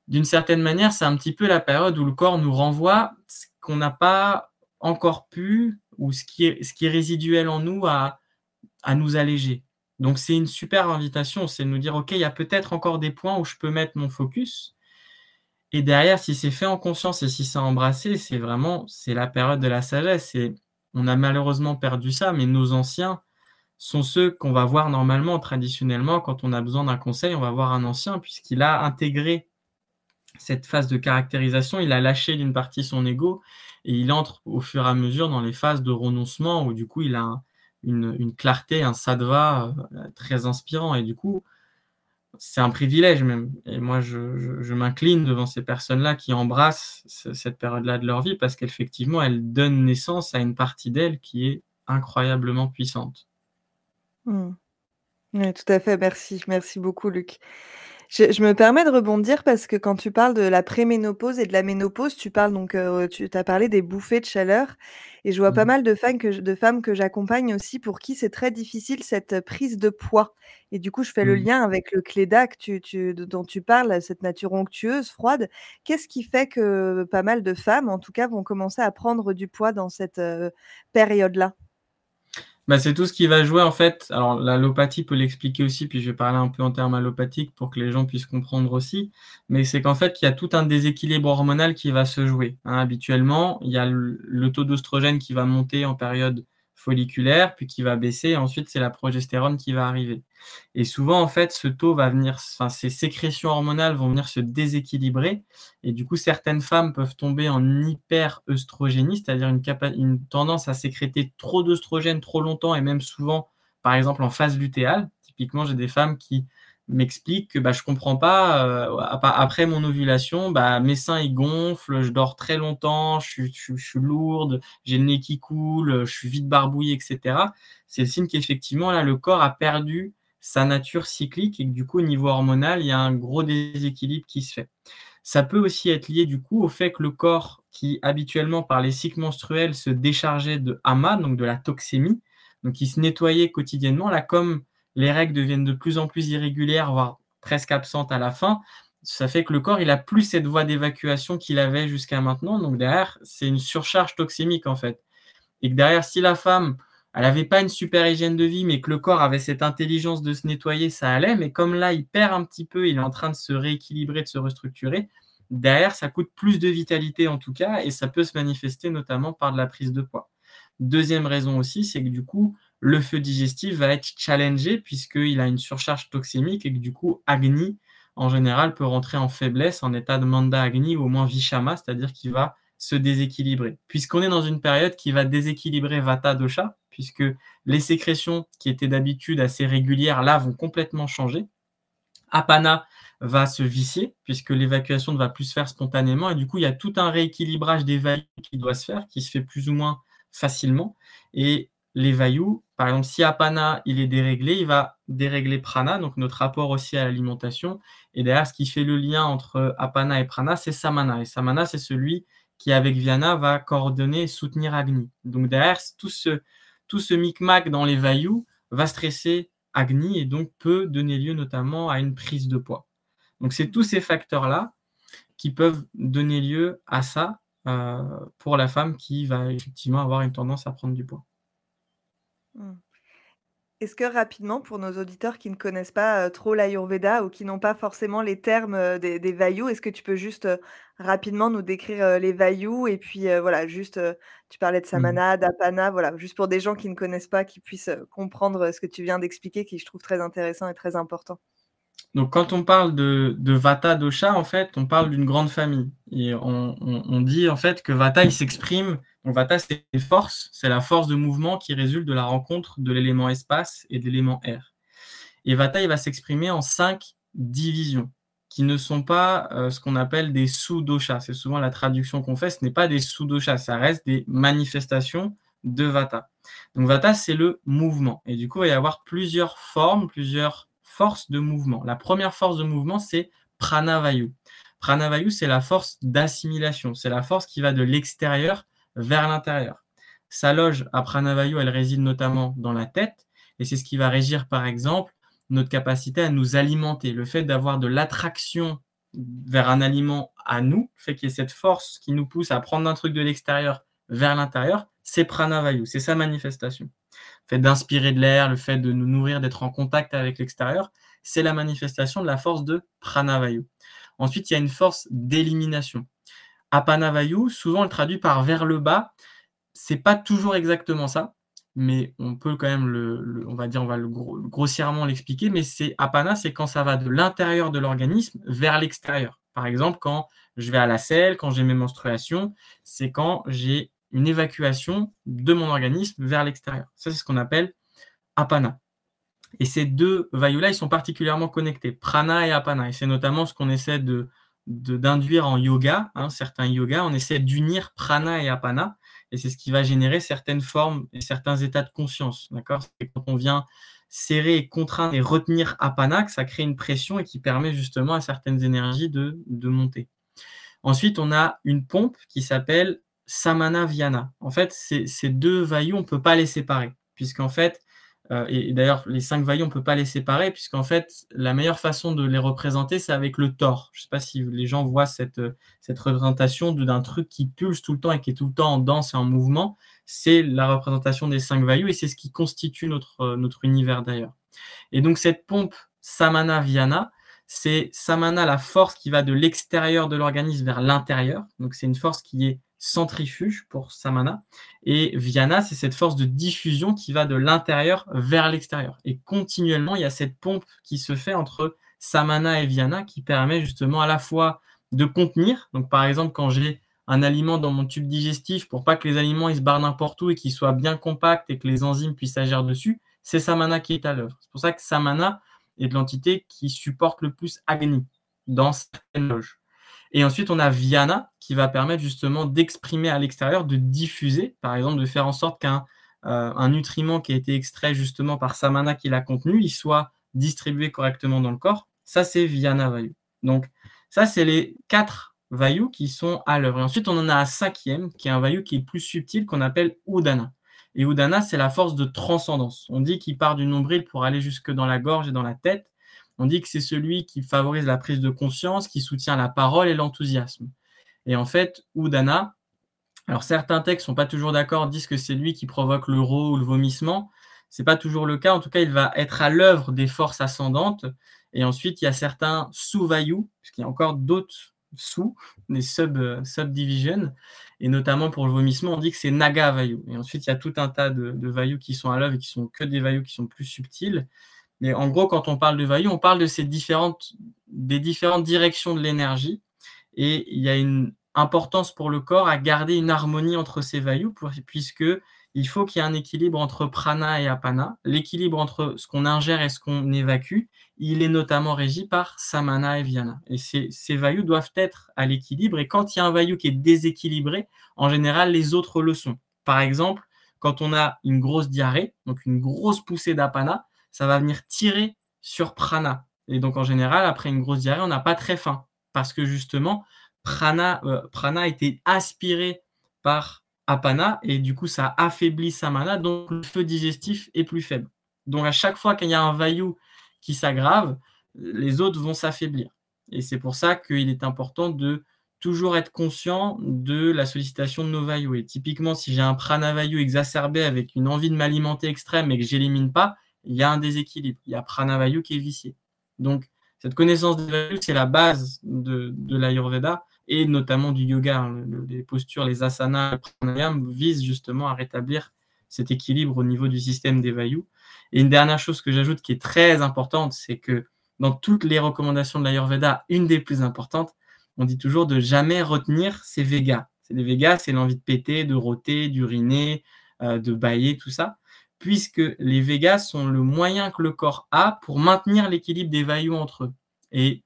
d'une certaine manière, c'est un petit peu la période où le corps nous renvoie ce qu'on n'a pas encore pu, ou ce qui est résiduel en nous à nous alléger. Donc, c'est une super invitation, c'est de nous dire, OK, il y a peut-être encore des points où je peux mettre mon focus. Et derrière, si c'est fait en conscience et si c'est embrassé, c'est la période de la sagesse. Et on a malheureusement perdu ça, mais nos anciens sont ceux qu'on va voir normalement, traditionnellement. Quand on a besoin d'un conseil, on va voir un ancien, puisqu'il a intégré cette phase de caractérisation, il a lâché d'une partie son ego, et il entre au fur et à mesure dans les phases de renoncement, où du coup, il a une clarté, un sattva très inspirant. Et du coup, c'est un privilège même. Et moi, je m'incline devant ces personnes-là qui embrassent cette période-là de leur vie, parce qu'effectivement, elles donnent naissance à une partie d'elles qui est incroyablement puissante. Oui, tout à fait. Merci beaucoup, Luc. Je me permets de rebondir parce que quand tu parles de la préménopause et de la ménopause, tu parles donc, tu as parlé des bouffées de chaleur et je vois pas mal de femmes que j'accompagne aussi pour qui c'est très difficile cette prise de poids et du coup, je fais le lien avec le cléda dont tu parles, cette nature onctueuse, froide. Qu'est-ce qui fait que pas mal de femmes, en tout cas, vont commencer à prendre du poids dans cette, période-là? C'est tout ce qui va jouer en fait. Alors l'allopathie peut l'expliquer aussi, puis je vais parler un peu en termes allopathiques pour que les gens puissent comprendre aussi. Mais c'est qu'en fait, il y a tout un déséquilibre hormonal qui va se jouer. Habituellement, il y a le taux d'œstrogène qui va monter en période folliculaire, puis qui va baisser, et ensuite c'est la progestérone qui va arriver. Et souvent, en fait, ce taux va venir, ces sécrétions hormonales vont venir se déséquilibrer, et du coup, certaines femmes peuvent tomber en hyper-œstrogénie, c'est-à-dire une tendance à sécréter trop d'œstrogène trop longtemps, et même souvent, par exemple, en phase lutéale. Typiquement, j'ai des femmes qui m'expliquent que je comprends pas, après mon ovulation, mes seins ils gonflent, je dors très longtemps, je suis lourde, j'ai le nez qui coule, je suis vite barbouillée, etc. C'est le signe qu'effectivement, là, le corps a perdu sa nature cyclique et que du coup, au niveau hormonal, il y a un gros déséquilibre qui se fait. Ça peut aussi être lié du coup au fait que le corps, qui habituellement par les cycles menstruels se déchargeait de ama, donc de la toxémie, donc il se nettoyait quotidiennement, là comme les règles deviennent de plus en plus irrégulières, voire presque absentes à la fin, ça fait que le corps, il n'a plus cette voie d'évacuation qu'il avait jusqu'à maintenant. Donc derrière, c'est une surcharge toxémique en fait. Et que derrière, si la femme, elle n'avait pas une super hygiène de vie, mais que le corps avait cette intelligence de se nettoyer, ça allait. Mais comme là, il perd un petit peu, il est en train de se rééquilibrer, de se restructurer, derrière, ça coûte plus de vitalité en tout cas, et ça peut se manifester notamment par de la prise de poids. Deuxième raison aussi, c'est que du coup, le feu digestif va être challengé puisqu'il a une surcharge toxémique et que du coup, Agni, en général, peut rentrer en faiblesse, en état de Manda Agni ou au moins Vishama, c'est-à-dire qu'il va se déséquilibrer. Puisqu'on est dans une période qui va déséquilibrer Vata Dosha, puisque les sécrétions qui étaient d'habitude assez régulières, là, vont complètement changer. Apana va se vicier, puisque l'évacuation ne va plus se faire spontanément. Et du coup, il y a tout un rééquilibrage des vayus qui doit se faire, qui se fait plus ou moins facilement. Et les vayus, par exemple, si apana il est déréglé, il va dérégler prana, donc notre rapport aussi à l'alimentation. Et derrière, ce qui fait le lien entre apana et prana, c'est samana. Et samana, c'est celui qui, avec Vyana, va coordonner et soutenir Agni. Donc derrière, tout ce micmac dans les vayus va stresser Agni et donc peut donner lieu notamment à une prise de poids. Donc, c'est tous ces facteurs-là qui peuvent donner lieu à ça pour la femme qui va effectivement avoir une tendance à prendre du poids. Est-ce que rapidement, pour nos auditeurs qui ne connaissent pas trop l'Ayurveda ou qui n'ont pas forcément les termes des vayus, est-ce que tu peux juste rapidement nous décrire les vayus et puis voilà, juste tu parlais de samana, d'apana, voilà, juste pour des gens qui ne connaissent pas, qui puissent comprendre ce que tu viens d'expliquer, qui je trouve très intéressant et très important. Donc, quand on parle de Vata Dosha, en fait, on parle d'une grande famille. Et on dit en fait que Vata, il s'exprime. Donc, Vata, c'est les forces, c'est la force de mouvement qui résulte de la rencontre de l'élément espace et de l'élément air. Et Vata, il va s'exprimer en 5 divisions qui ne sont pas ce qu'on appelle des sous-doshas. C'est souvent la traduction qu'on fait. Ce n'est pas des sous-doshas, ça reste des manifestations de Vata. Donc, Vata, c'est le mouvement. Et du coup, il va y avoir plusieurs formes, plusieurs force de mouvement. La première force de mouvement, c'est Pranavayu. Pranavayu, c'est la force d'assimilation. C'est la force qui va de l'extérieur vers l'intérieur. Sa loge à Pranavayu, elle réside notamment dans la tête. Et c'est ce qui va régir, par exemple, notre capacité à nous alimenter. Le fait d'avoir de l'attraction vers un aliment à nous, fait qu'il y ait cette force qui nous pousse à prendre un truc de l'extérieur vers l'intérieur, c'est Pranavayu, c'est sa manifestation. Le fait d'inspirer de l'air, le fait de nous nourrir, d'être en contact avec l'extérieur, c'est la manifestation de la force de Pranavayu. Ensuite, il y a une force d'élimination. Apanavayu, souvent on le traduit par vers le bas. C'est pas toujours exactement ça, mais on peut quand même on va grossièrement l'expliquer, mais Apana, c'est quand ça va de l'intérieur de l'organisme vers l'extérieur. Par exemple, quand je vais à la selle, quand j'ai mes menstruations, c'est quand j'ai une évacuation de mon organisme vers l'extérieur. Ça, c'est ce qu'on appelle apana. Et ces deux vayus-là, ils sont particulièrement connectés, prana et apana. Et c'est notamment ce qu'on essaie d'induire en yoga, certains yogas, on essaie d'unir prana et apana, et c'est ce qui va générer certaines formes et certains états de conscience. D'accord ? C'est quand on vient serrer et contraindre et retenir apana, que ça crée une pression et qui permet justement à certaines énergies de monter. Ensuite, on a une pompe qui s'appelle Samana Vyana. En fait, ces deux vayus, on ne peut pas les séparer, puisqu'en fait, et d'ailleurs, les 5 vayus, on ne peut pas les séparer, puisqu'en fait, la meilleure façon de les représenter, c'est avec le tor. Je ne sais pas si les gens voient cette représentation d'un truc qui pulse tout le temps et qui est tout le temps en danse et en mouvement. C'est la représentation des 5 vayus et c'est ce qui constitue notre univers d'ailleurs. Et donc, cette pompe Samana Vyana, c'est Samana, la force qui va de l'extérieur de l'organisme vers l'intérieur. Donc, c'est une force qui est centrifuge pour Samana. Et Vyana, c'est cette force de diffusion qui va de l'intérieur vers l'extérieur. Et continuellement, il y a cette pompe qui se fait entre Samana et Vyana qui permet justement à la fois de contenir. Donc, par exemple, quand j'ai un aliment dans mon tube digestif, pour pas que les aliments ils se barrent n'importe où et qu'ils soient bien compacts et que les enzymes puissent agir dessus, c'est Samana qui est à l'œuvre. C'est pour ça que Samana est de l'entité qui supporte le plus Agni dans certaines loges. Et ensuite, on a Vyana qui va permettre justement d'exprimer à l'extérieur, de diffuser, par exemple, de faire en sorte qu'un nutriment qui a été extrait justement par Samana qui l'a contenu, il soit distribué correctement dans le corps. Ça, c'est Vyana Vayu. Donc, ça, c'est les 4 Vayus qui sont à l'œuvre. Et ensuite, on en a un 5e, qui est un Vayu qui est plus subtil, qu'on appelle Udana. Et Udana, c'est la force de transcendance. On dit qu'il part du nombril pour aller jusque dans la gorge et dans la tête. On dit que c'est celui qui favorise la prise de conscience, qui soutient la parole et l'enthousiasme. Et en fait, Udana, alors certains textes ne sont pas toujours d'accord, disent que c'est lui qui provoque le rot ou le vomissement. Ce n'est pas toujours le cas. En tout cas, il va être à l'œuvre des forces ascendantes. Et ensuite, il y a certains sous-vayus, puisqu'il y a encore d'autres sous, des subdivisions. Et notamment pour le vomissement, on dit que c'est Naga Vayu. Et ensuite, il y a tout un tas de vayus qui sont à l'œuvre et qui sont que des vayus qui sont plus subtils. Mais en gros, quand on parle de vayus, on parle de des différentes directions de l'énergie. Et il y a une importance pour le corps à garder une harmonie entre ces vayus, puisque il faut qu'il y ait un équilibre entre prana et apana. L'équilibre entre ce qu'on ingère et ce qu'on évacue, il est notamment régi par samana et vyana. Et ces vayus doivent être à l'équilibre. Et quand il y a un vayu qui est déséquilibré, en général, les autres le sont. Par exemple, quand on a une grosse diarrhée, donc une grosse poussée d'apana, ça va venir tirer sur prana. Et donc, en général, après une grosse diarrhée, on n'a pas très faim. Parce que justement, prana a été aspiré par apana et du coup, ça affaiblit samana, donc le feu digestif est plus faible. Donc, à chaque fois qu'il y a un vayu qui s'aggrave, les autres vont s'affaiblir. Et c'est pour ça qu'il est important de toujours être conscient de la sollicitation de nos vayus. Et typiquement, si j'ai un pranavayu exacerbé avec une envie de m'alimenter extrême et que je n'élimine pas, il y a un déséquilibre. Il y a pranavayu qui est vicié. Donc, cette connaissance des vayus, c'est la base de l'Ayurveda et notamment du yoga. Les postures, les asanas, le pranayama visent justement à rétablir cet équilibre au niveau du système des vayus. Et une dernière chose que j'ajoute qui est très importante, c'est que dans toutes les recommandations de l'Ayurveda, une des plus importantes, on dit toujours de jamais retenir ces végas. Les végas, c'est l'envie de péter, de rôter, d'uriner, de bâiller, tout ça, puisque les végas sont le moyen que le corps a pour maintenir l'équilibre des vayus entre eux. Et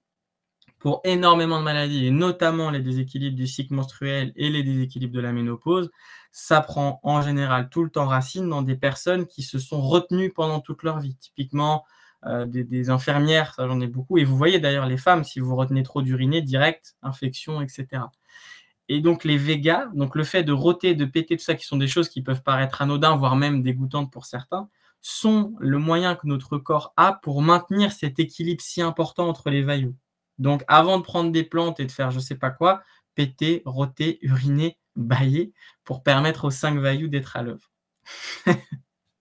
pour énormément de maladies, et notamment les déséquilibres du cycle menstruel et les déséquilibres de la ménopause, ça prend en général tout le temps racine dans des personnes qui se sont retenues pendant toute leur vie. Typiquement, des infirmières, ça j'en ai beaucoup. Et vous voyez d'ailleurs les femmes, si vous retenez trop d'uriner, direct, infection, etc. Et donc les végas, donc le fait de rôter, de péter, tout ça, qui sont des choses qui peuvent paraître anodins, voire même dégoûtantes pour certains, sont le moyen que notre corps a pour maintenir cet équilibre si important entre les vayus. Donc avant de prendre des plantes et de faire je ne sais pas quoi, péter, rôter, uriner, bâiller, pour permettre aux 5 vayus d'être à l'œuvre.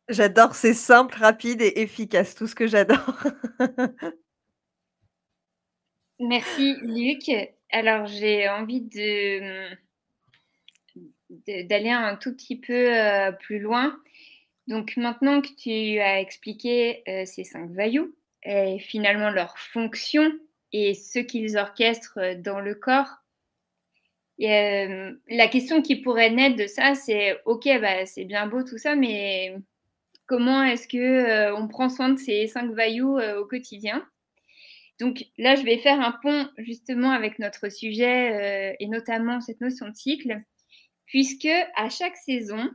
J'adore, c'est simple, rapide et efficace, tout ce que j'adore. Merci Luc. Alors j'ai envie d'aller un tout petit peu plus loin. Donc maintenant que tu as expliqué ces 5 vayus et finalement leur fonction et ce qu'ils orchestrent dans le corps, la question qui pourrait naître de ça, c'est ok, bah, c'est bien beau tout ça, mais comment est-ce que on prend soin de ces 5 vayus au quotidien? Donc là, je vais faire un pont justement avec notre sujet et notamment cette notion de cycle, puisque à chaque saison,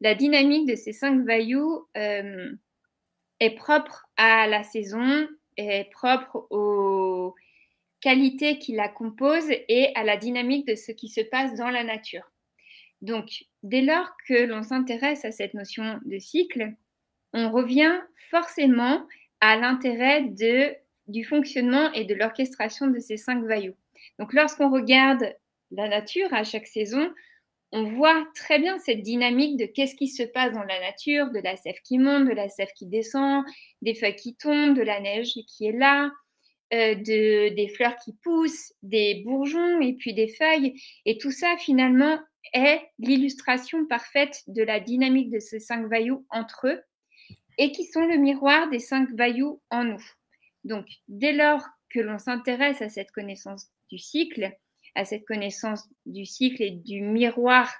la dynamique de ces 5 vayus est propre à la saison, est propre aux qualités qui la composent et à la dynamique de ce qui se passe dans la nature. Donc, dès lors que l'on s'intéresse à cette notion de cycle, on revient forcément à l'intérêt du fonctionnement et de l'orchestration de ces 5 vayus. Donc, lorsqu'on regarde la nature à chaque saison, on voit très bien cette dynamique de qu'est-ce qui se passe dans la nature, de la sève qui monte, de la sève qui descend, des feuilles qui tombent, de la neige qui est là, des fleurs qui poussent, des bourgeons et puis des feuilles. Et tout ça, finalement, est l'illustration parfaite de la dynamique de ces 5 vayus entre eux et qui sont le miroir des 5 vayus en nous. Donc, dès lors que l'on s'intéresse à cette connaissance du cycle, et du miroir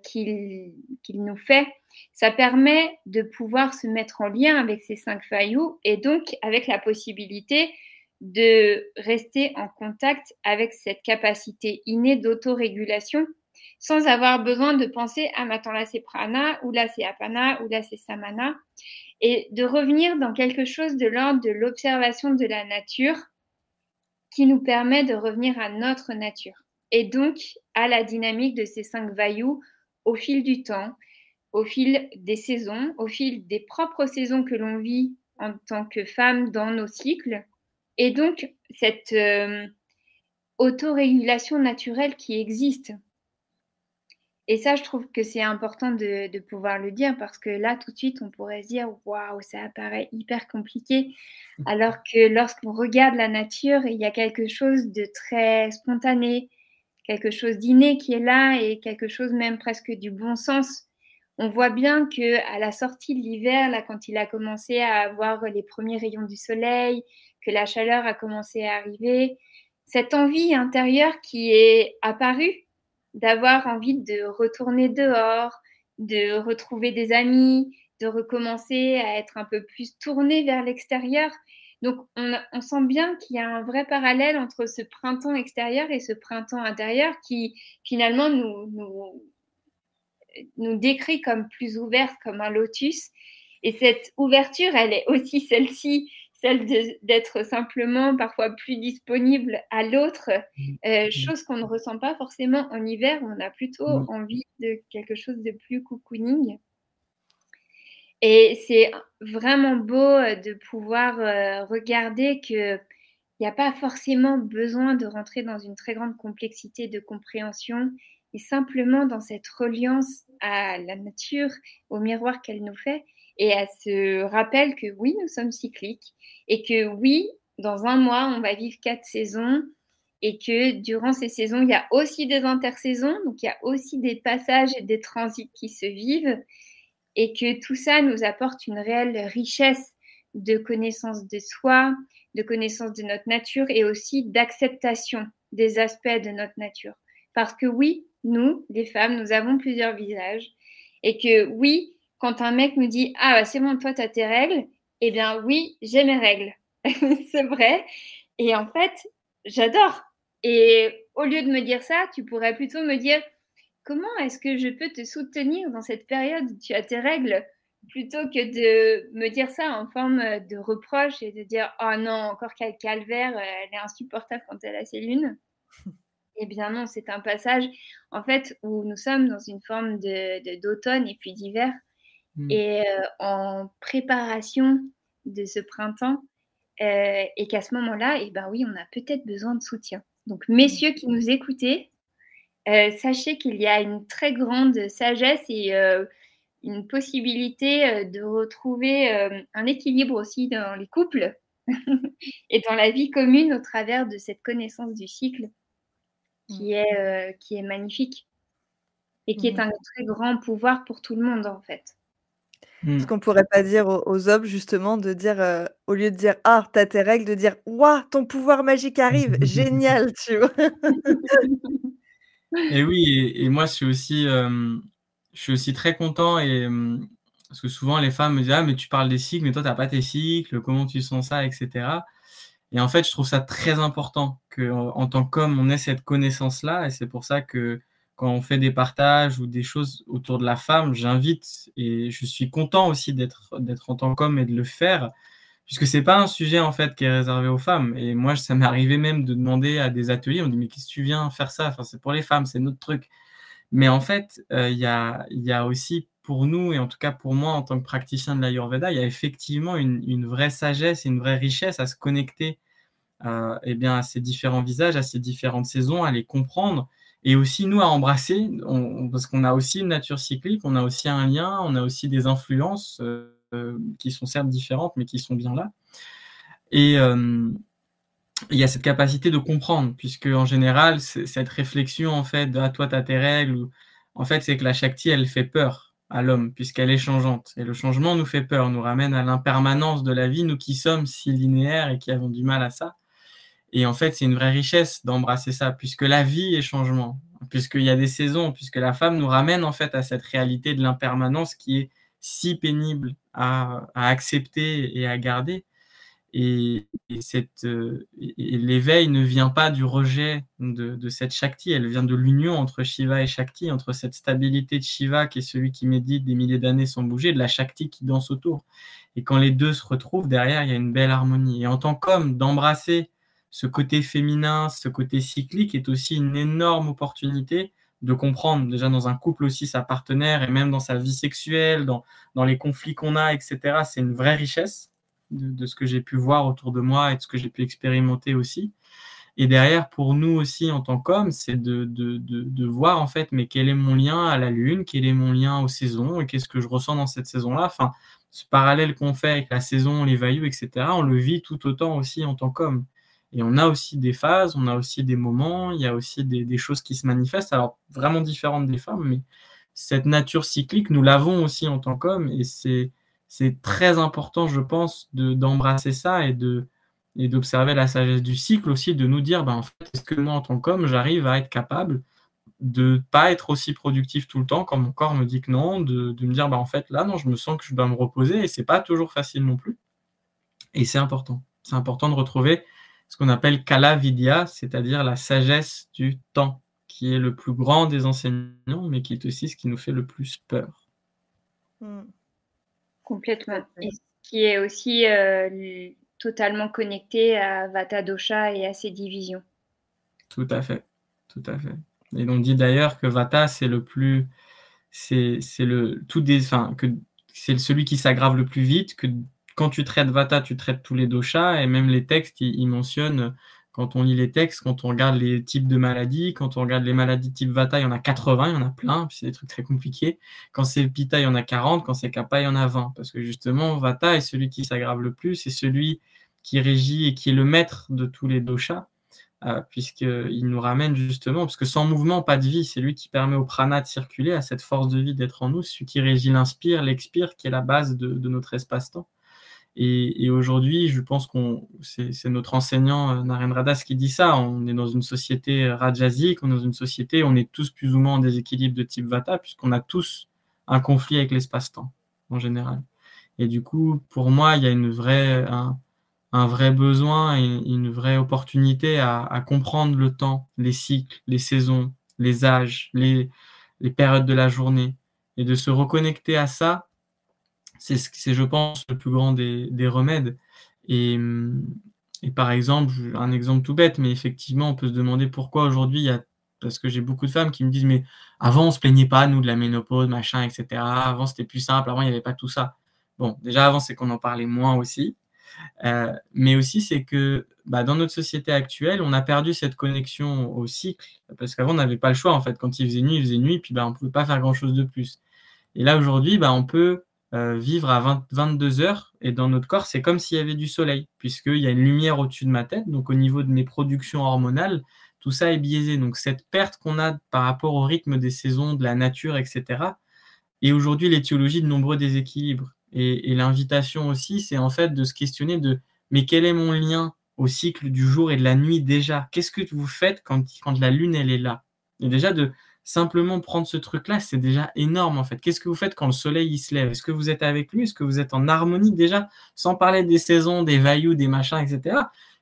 qu'il nous fait, ça permet de pouvoir se mettre en lien avec ces 5 vayus et donc avec la possibilité de rester en contact avec cette capacité innée d'autorégulation sans avoir besoin de penser « Ah, mais attends, là c'est prana, ou là c'est apana, ou là c'est samana » et de revenir dans quelque chose de l'ordre de l'observation de la nature qui nous permet de revenir à notre nature et donc à la dynamique de ces 5 vayus au fil du temps, au fil des saisons, au fil des propres saisons que l'on vit en tant que femme dans nos cycles et donc cette autorégulation naturelle qui existe. Et ça, je trouve que c'est important de pouvoir le dire parce que là, tout de suite, on pourrait se dire « Waouh, ça apparaît hyper compliqué ». Alors que lorsqu'on regarde la nature, il y a quelque chose de très spontané, quelque chose d'inné qui est là et quelque chose même presque du bon sens. On voit bien qu'à la sortie de l'hiver, là, quand il a commencé à avoir les premiers rayons du soleil, que la chaleur a commencé à arriver, cette envie intérieure qui est apparue, d'avoir envie de retourner dehors, de retrouver des amis, de recommencer à être un peu plus tourné vers l'extérieur. Donc, on sent bien qu'il y a un vrai parallèle entre ce printemps extérieur et ce printemps intérieur qui, finalement, nous décrit comme plus ouverte, comme un lotus. Et cette ouverture, elle est aussi celle-ci, celle d'être simplement parfois plus disponible à l'autre, chose qu'on ne ressent pas forcément en hiver, où on a plutôt envie de quelque chose de plus cocooning. Et c'est vraiment beau de pouvoir regarder qu'il n'y a pas forcément besoin de rentrer dans une très grande complexité de compréhension, et simplement dans cette reliance à la nature, au miroir qu'elle nous fait, et à ce rappel que oui, nous sommes cycliques, et que oui, dans un mois, on va vivre 4 saisons, et que durant ces saisons, il y a aussi des intersaisons, donc il y a aussi des passages et des transits qui se vivent, et que tout ça nous apporte une réelle richesse de connaissance de soi, de connaissance de notre nature, et aussi d'acceptation des aspects de notre nature. Parce que oui, nous, les femmes, nous avons plusieurs visages, et que oui, quand un mec nous dit « Ah, bah, c'est bon, toi, tu as tes règles », eh bien oui, j'ai mes règles. C'est vrai. Et en fait, j'adore. Et au lieu de me dire ça, tu pourrais plutôt me dire « Comment est-ce que je peux te soutenir dans cette période où tu as tes règles ?» plutôt que de me dire ça en forme de reproche et de dire « Oh non, encore quel calvaire, elle est insupportable quand elle a ses lunes. » Eh bien non, c'est un passage en fait où nous sommes dans une forme d'automne et puis d'hiver, et en préparation de ce printemps, et qu'à ce moment-là, eh ben oui, on a peut-être besoin de soutien. Donc messieurs qui nous écoutez, sachez qu'il y a une très grande sagesse et une possibilité de retrouver un équilibre aussi dans les couples et dans la vie commune au travers de cette connaissance du cycle qui est magnifique et qui est un très grand pouvoir pour tout le monde, en fait. Est-ce qu'on pourrait pas dire aux hommes, justement, de dire, au lieu de dire: «Ah, tu as tes règles», de dire: «Waouh, ton pouvoir magique arrive, génial!» tu vois? Et oui, et moi, je suis aussi très content, parce que souvent les femmes me disent: «Ah, mais tu parles des cycles, mais toi, tu as pas tes cycles, comment tu sens ça?» et cetera. Et en fait, je trouve ça très important qu'en tant qu'homme, on ait cette connaissance-là, et c'est pour ça que quand on fait des partages ou des choses autour de la femme, j'invite, et je suis content aussi d'être en tant qu'homme et de le faire, puisque c'est pas un sujet en fait qui est réservé aux femmes. Et moi, ça m'est arrivé même de demander à des ateliers, on me dit: «Mais qu'est-ce que tu viens faire ça? Enfin, c'est pour les femmes, c'est notre truc». Mais en fait, il y a aussi pour nous, et en tout cas pour moi en tant que praticien de l'Ayurveda, il y a effectivement une vraie sagesse et une vraie richesse à se connecter eh bien, à ces différents visages, à ces différentes saisons, à les comprendre, et aussi nous à embrasser, parce qu'on a aussi une nature cyclique, on a aussi un lien, on a aussi des influences qui sont certes différentes, mais qui sont bien là. Et il y a cette capacité de comprendre, puisque en général, cette réflexion en fait de « Ah, toi, tu as tes règles », en fait, c'est que la Shakti, elle fait peur à l'homme, puisqu'elle est changeante. Et le changement nous fait peur, nous ramène à l'impermanence de la vie, nous qui sommes si linéaires et qui avons du mal à ça. Et en fait, c'est une vraie richesse d'embrasser ça, puisque la vie est changement, puisqu'il y a des saisons, puisque la femme nous ramène en fait à cette réalité de l'impermanence qui est si pénible à accepter et à garder. Et l'éveil ne vient pas du rejet de cette Shakti, elle vient de l'union entre Shiva et Shakti, entre cette stabilité de Shiva qui est celui qui médite des milliers d'années sans bouger, de la Shakti qui danse autour. Et quand les deux se retrouvent, derrière, il y a une belle harmonie. Et en tant qu'homme, d'embrasser ce côté féminin, ce côté cyclique est aussi une énorme opportunité de comprendre déjà dans un couple aussi sa partenaire, et même dans sa vie sexuelle, dans les conflits qu'on a, etc. C'est une vraie richesse de ce que j'ai pu voir autour de moi et de ce que j'ai pu expérimenter aussi. Et derrière, pour nous aussi en tant qu'hommes, c'est de voir en fait, mais quel est mon lien à la lune, quel est mon lien aux saisons, et qu'est-ce que je ressens dans cette saison-là. Enfin, ce parallèle qu'on fait avec la saison, les vailloux, etc., on le vit tout autant aussi en tant qu'homme. Et on a aussi des phases, on a aussi des moments, il y a aussi des choses qui se manifestent, alors vraiment différentes des femmes, mais cette nature cyclique, nous l'avons aussi en tant qu'hommes, et c'est très important, je pense, d'embrasser ça et d'observer la sagesse du cycle aussi, de nous dire, en fait, est-ce que moi, en tant qu'homme, j'arrive à être capable de pas être aussi productif tout le temps quand mon corps me dit que non, de me dire, en fait, là, non, je me sens que je dois me reposer et c'est pas toujours facile non plus. Et c'est important. C'est important de retrouver ce qu'on appelle Kala Vidya, c'est-à-dire la sagesse du temps, qui est le plus grand des enseignants, mais qui est aussi ce qui nous fait le plus peur. Complètement. Et ce qui est aussi totalement connecté à Vata Dosha et à ses divisions. Tout à fait. Tout à fait. Et on dit d'ailleurs que Vata, c'est le plus, c'est le tout des, enfin, que c'est celui qui s'aggrave le plus vite, que quand tu traites Vata, tu traites tous les doshas, et même les textes, ils mentionnent, quand on lit les textes, quand on regarde les types de maladies, quand on regarde les maladies type Vata, il y en a 80, il y en a plein, puis c'est des trucs très compliqués. Quand c'est Pitta, il y en a 40, quand c'est Kapha, il y en a 20, parce que justement, Vata est celui qui s'aggrave le plus, c'est celui qui régit et qui est le maître de tous les doshas, puisqu'il nous ramène justement, parce que sans mouvement, pas de vie, c'est lui qui permet au prana de circuler, à cette force de vie d'être en nous, celui qui régit l'inspire, l'expire, qui est la base de notre espace-temps. Et aujourd'hui, je pense c'est notre enseignant Narendra Das qui dit ça, on est dans une société rajasique, on est dans une société où on est tous plus ou moins en déséquilibre de type Vata, puisqu'on a tous un conflit avec l'espace-temps, en général. Et du coup, pour moi, il y a un vrai besoin et une vraie opportunité à comprendre le temps, les cycles, les saisons, les âges, les périodes de la journée, et de se reconnecter à ça. C'est, je pense, le plus grand des remèdes. Et par exemple, un exemple tout bête, mais effectivement, on peut se demander pourquoi aujourd'hui, parce que j'ai beaucoup de femmes qui me disent, mais avant, on se plaignait pas, nous, de la ménopause, machin, etc. Avant, c'était plus simple, avant, il n'y avait pas tout ça. Bon, déjà, avant, c'est qu'on en parlait moins aussi. Mais aussi, c'est que dans notre société actuelle, on a perdu cette connexion au cycle, parce qu'avant, on n'avait pas le choix, en fait. Quand il faisait nuit, puis on ne pouvait pas faire grand-chose de plus. Et là, aujourd'hui, on peut vivre à 22 heures, et dans notre corps, c'est comme s'il y avait du soleil, puisqu'il y a une lumière au-dessus de ma tête, donc au niveau de mes productions hormonales, tout ça est biaisé. Donc cette perte qu'on a par rapport au rythme des saisons, de la nature, etc., est aujourd'hui l'étiologie de nombreux déséquilibres. Et l'invitation aussi, c'est en fait de se questionner mais quel est mon lien au cycle du jour et de la nuit déjà? Qu'est-ce que vous faites quand la lune, elle est là? Et déjà, de simplement prendre ce truc-là, c'est déjà énorme en fait. Qu'est-ce que vous faites quand le soleil il se lève? Est-ce que vous êtes avec lui? Est-ce que vous êtes en harmonie déjà? Sans parler des saisons, des vailloux, des machins, etc.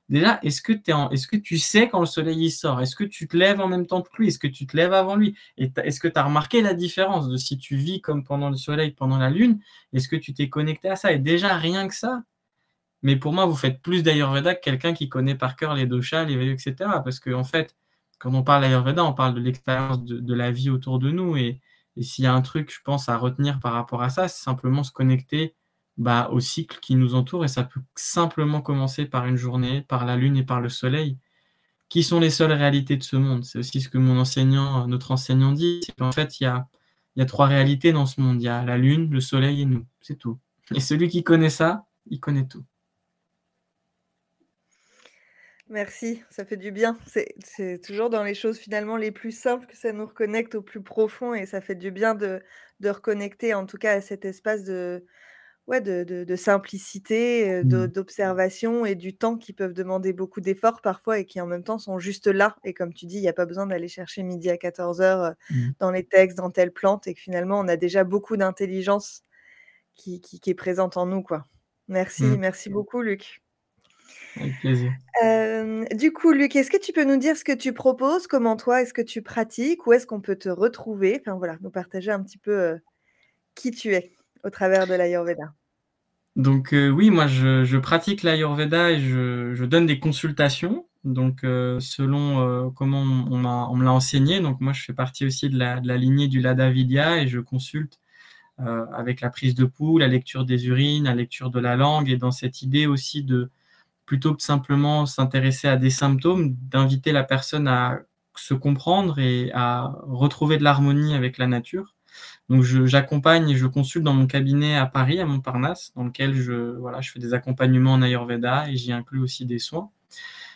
Déjà, est-ce que tu sais quand le soleil il sort? Est-ce que tu te lèves en même temps que lui? Est-ce que tu te lèves avant lui? Et est-ce que tu as remarqué la différence de si tu vis comme pendant le soleil, pendant la lune? Est-ce que tu t'es connecté à ça? Et déjà, rien que ça, mais pour moi, vous faites plus d'Ayurveda que quelqu'un qui connaît par cœur les doshas, les vailloux, etc. Parce qu'en fait, quand on parle d'Ayurveda, on parle de l'expérience de la vie autour de nous. Et s'il y a un truc, je pense, à retenir par rapport à ça, c'est simplement se connecter au cycle qui nous entoure. Et ça peut simplement commencer par une journée, par la lune et par le soleil, qui sont les seules réalités de ce monde. C'est aussi ce que notre enseignant dit, c'est qu'en fait, il y a 3 réalités dans ce monde. Il y a la lune, le soleil et nous. C'est tout. Et celui qui connaît ça, il connaît tout. Merci, ça fait du bien. C'est toujours dans les choses finalement les plus simples que ça nous reconnecte au plus profond et ça fait du bien de reconnecter en tout cas à cet espace de simplicité, d'observation et du temps qui peuvent demander beaucoup d'efforts parfois et qui en même temps sont juste là. Et comme tu dis, il n'y a pas besoin d'aller chercher midi à 14h dans les textes, dans telle plante et que finalement on a déjà beaucoup d'intelligence qui est présente en nous, quoi. Merci beaucoup Luc. Avec plaisir. Du coup, Luc, est-ce que tu peux nous dire ce que tu proposes? Comment toi, est-ce que tu pratiques? Où est-ce qu'on peut te retrouver? Enfin voilà, nous partager un petit peu, qui tu es au travers de l'Ayurveda. Donc oui, moi je pratique l'Ayurveda et je donne des consultations. Donc selon comment on me l'a enseigné. Donc moi je fais partie aussi de la lignée du Lada Vidya et je consulte avec la prise de pouls, la lecture des urines, la lecture de la langue et dans cette idée aussi plutôt que simplement s'intéresser à des symptômes, d'inviter la personne à se comprendre et à retrouver de l'harmonie avec la nature. Donc j'accompagne et je consulte dans mon cabinet à Paris, à Montparnasse, dans lequel je fais des accompagnements en Ayurveda et j'y inclus aussi des soins.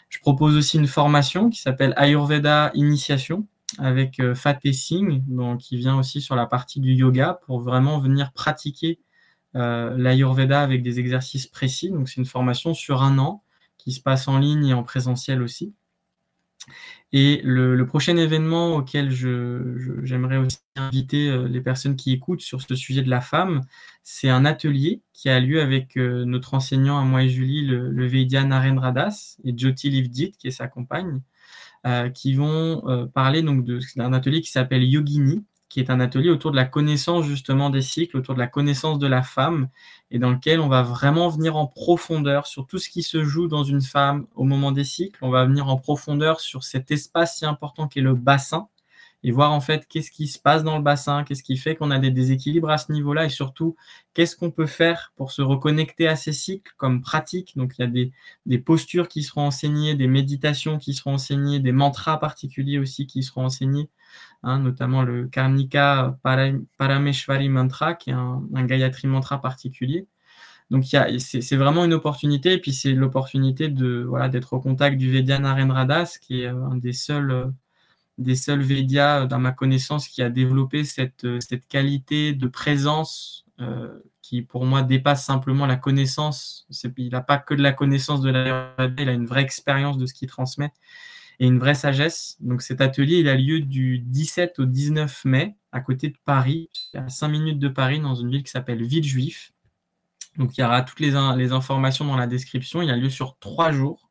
Je propose aussi une formation qui s'appelle Ayurveda Initiation avec Fateh Singh, qui vient aussi sur la partie du yoga pour vraiment venir pratiquer l'Ayurveda avec des exercices précis. Donc c'est une formation sur 1 an qui se passe en ligne et en présentiel aussi. Et le prochain événement auquel j'aimerais aussi inviter les personnes qui écoutent sur ce sujet de la femme, c'est un atelier qui a lieu avec notre enseignant à moi et Julie, le Vedya Narendra et Jyoti Livjit, qui est sa compagne, qui vont parler donc d'un atelier qui s'appelle Yogini, qui est un atelier autour de la connaissance justement des cycles, autour de la connaissance de la femme, et dans lequel on va vraiment venir en profondeur sur tout ce qui se joue dans une femme au moment des cycles. On va venir en profondeur sur cet espace si important qu'est le bassin, et voir en fait qu'est-ce qui se passe dans le bassin, qu'est-ce qui fait qu'on a des déséquilibres à ce niveau-là, et surtout qu'est-ce qu'on peut faire pour se reconnecter à ces cycles comme pratique. Donc il y a des postures qui seront enseignées, des méditations qui seront enseignées, des mantras particuliers aussi qui seront enseignés, notamment le Karnika Parameshwari Mantra, qui est un Gayatri Mantra particulier. Donc c'est vraiment une opportunité, et puis c'est l'opportunité d'être au contact du Vedya Narendra Das, qui est un des seuls Védias, dans ma connaissance, qui a développé cette qualité de présence qui, pour moi, dépasse simplement la connaissance. Il n'a pas que de la connaissance de l'Ayurveda, il a une vraie expérience de ce qu'il transmet et une vraie sagesse. Donc cet atelier, il a lieu du 17 au 19 mai, à côté de Paris, à 5 minutes de Paris, dans une ville qui s'appelle Villejuif. Donc il y aura toutes les informations dans la description. Il a lieu sur 3 jours.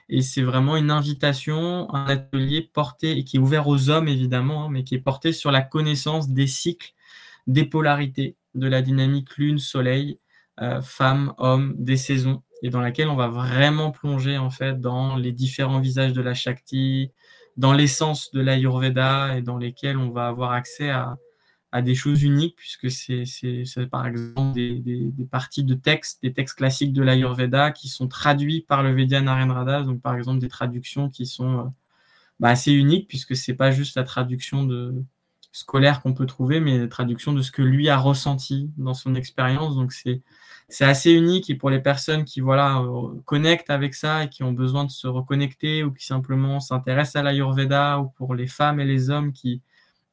Et c'est vraiment une invitation, un atelier porté, et qui est ouvert aux hommes évidemment, mais qui est porté sur la connaissance des cycles, des polarités, de la dynamique lune-soleil, femme-homme, des saisons, et dans laquelle on va vraiment plonger en fait dans les différents visages de la Shakti, dans l'essence de l'Ayurveda, et dans lesquels on va avoir accès à des choses uniques, puisque c'est par exemple des parties de textes, des textes classiques de l'Ayurveda qui sont traduits par le Vedya Narendra Das, donc par exemple des traductions qui sont assez uniques, puisque c'est pas juste la traduction scolaire qu'on peut trouver, mais la traduction de ce que lui a ressenti dans son expérience. Donc c'est assez unique, et pour les personnes qui connectent avec ça et qui ont besoin de se reconnecter, ou qui simplement s'intéressent à l'Ayurveda, ou pour les femmes et les hommes qui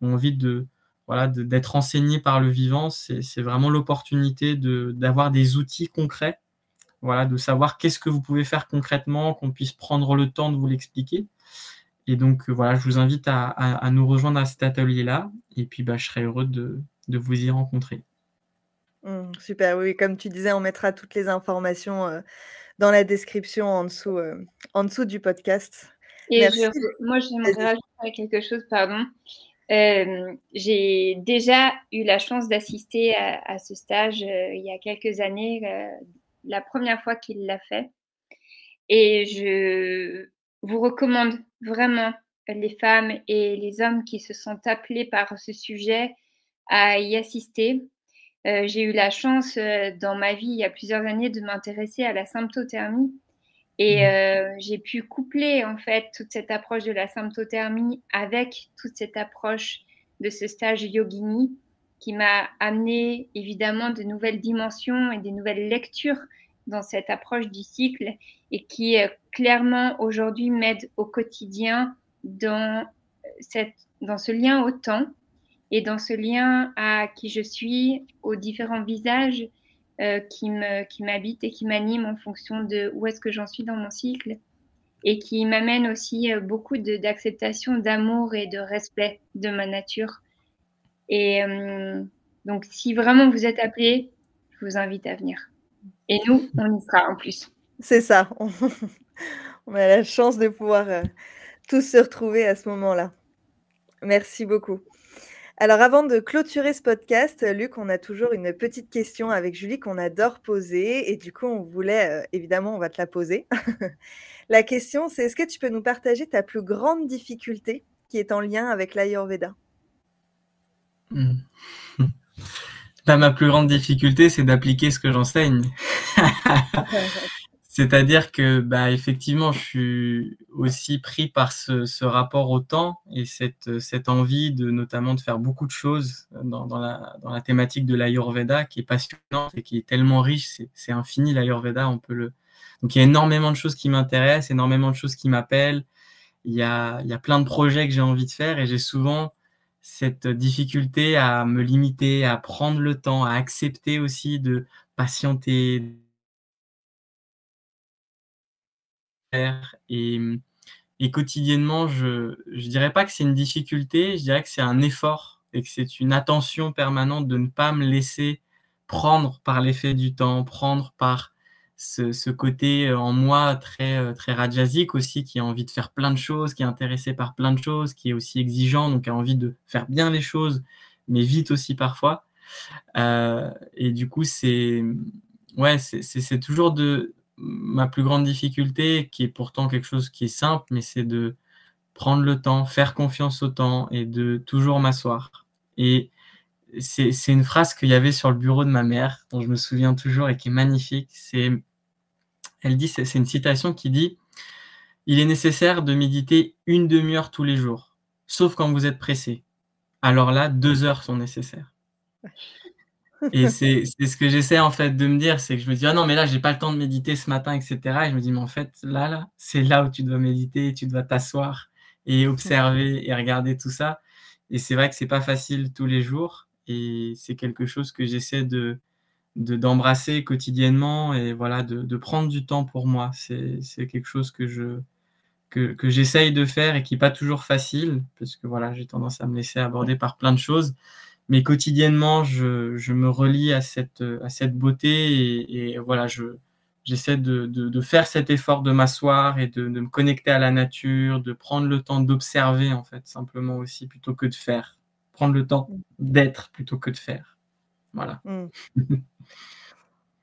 ont envie d'être enseignés par le vivant, c'est vraiment l'opportunité d'avoir des outils concrets, de savoir qu'est-ce que vous pouvez faire concrètement, qu'on puisse prendre le temps de vous l'expliquer. Et donc je vous invite à nous rejoindre à cet atelier-là, et puis je serai heureux de vous y rencontrer. Super, oui, comme tu disais, on mettra toutes les informations dans la description en dessous du podcast. Et Merci. moi, j'aimerais rajouter quelque chose, pardon. J'ai déjà eu la chance d'assister à ce stage il y a quelques années, la première fois qu'il l'a fait. Et je vous recommande vraiment, les femmes et les hommes qui se sentent appelés par ce sujet, à y assister. J'ai eu la chance dans ma vie, il y a plusieurs années, de m'intéresser à la symptothermie. Et j'ai pu coupler en fait toute cette approche de la symptothermie avec toute cette approche de ce stage yogini, qui m'a amené évidemment de nouvelles dimensions et des nouvelles lectures dans cette approche du cycle, et qui clairement aujourd'hui m'aide au quotidien dans ce lien au temps, et dans ce lien à qui je suis, aux différents visages qui m'habitent et qui m'animent en fonction de où est-ce que j'en suis dans mon cycle, et qui m'amène aussi beaucoup d'acceptation, d'amour et de respect de ma nature. Et donc, si vraiment vous êtes appelés, je vous invite à venir. Et nous, on y sera en plus. C'est ça. On a la chance de pouvoir tous se retrouver à ce moment-là. Merci beaucoup. Alors avant de clôturer ce podcast, Luc, on a toujours une petite question avec Julie qu'on adore poser, et du coup on voulait, évidemment on va te la poser. La question c'est: est-ce que tu peux nous partager ta plus grande difficulté qui est en lien avec l'Ayurveda? Ma plus grande difficulté, c'est d'appliquer ce que j'enseigne. C'est-à-dire que, effectivement, je suis aussi pris par ce rapport au temps, et cette envie notamment de faire beaucoup de choses dans la thématique de l'Ayurveda, qui est passionnante et qui est tellement riche. C'est infini, l'Ayurveda. Donc, il y a énormément de choses qui m'intéressent, énormément de choses qui m'appellent. Il y a plein de projets que j'ai envie de faire, et j'ai souvent cette difficulté à me limiter, à prendre le temps, à accepter aussi de patienter. Et Et quotidiennement, je dirais pas que c'est une difficulté, je dirais que c'est un effort et que c'est une attention permanente de ne pas me laisser prendre par l'effet du temps, prendre par ce côté en moi très rajasique aussi, qui a envie de faire plein de choses, qui est intéressé par plein de choses, qui est aussi exigeant, donc a envie de faire bien les choses, mais vite aussi parfois. Et du coup, c'est toujours ma plus grande difficulté, qui est pourtant quelque chose qui est simple, mais c'est de prendre le temps, faire confiance au temps et de toujours m'asseoir. Et c'est une phrase qu'il y avait sur le bureau de ma mère, dont je me souviens toujours et qui est magnifique. Elle dit, c'est une citation qui dit: il est nécessaire de méditer 1 demi-heure tous les jours, sauf quand vous êtes pressé. Alors là, 2 heures sont nécessaires. Et c'est ce que j'essaie en fait de me dire, c'est que je me dis: ah non, mais là j'ai pas le temps de méditer ce matin, etc. Et je me dis: mais en fait là, c'est là où tu dois méditer, tu dois t'asseoir et observer et regarder tout ça. Et c'est vrai que c'est pas facile tous les jours, et c'est quelque chose que j'essaie d'embrasser quotidiennement, et voilà, de prendre du temps pour moi. C'est quelque chose que j'essaye de faire et qui est pas toujours facile, parce que voilà, j'ai tendance à me laisser aborder par plein de choses. Mais quotidiennement, je me relie à cette beauté, et voilà, j'essaie de faire cet effort de m'asseoir et de me connecter à la nature, de prendre le temps d'observer en fait, simplement aussi, plutôt que de faire. Prendre le temps d'être plutôt que de faire. Voilà.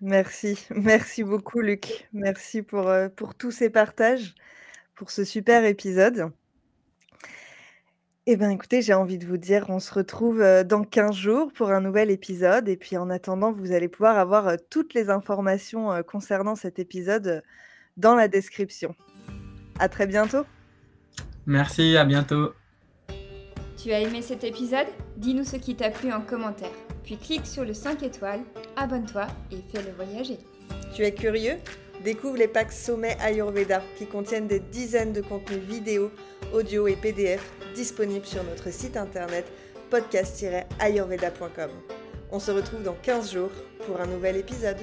Merci beaucoup Luc. Merci pour tous ces partages, pour ce super épisode. Eh ben, écoutez, j'ai envie de vous dire, on se retrouve, dans 15 jours pour un nouvel épisode, et puis en attendant, vous allez pouvoir avoir, toutes les informations, concernant cet épisode, dans la description. À très bientôt. Merci, à bientôt. Tu as aimé cet épisode? Dis-nous ce qui t'a plu en commentaire. Puis clique sur le 5 étoiles, abonne-toi et fais-le voyager. Tu es curieux? Découvre les packs Sommet Ayurveda qui contiennent des dizaines de contenus vidéo, audio et PDF disponibles sur notre site internet podcast-ayurveda.com. On se retrouve dans 15 jours pour un nouvel épisode.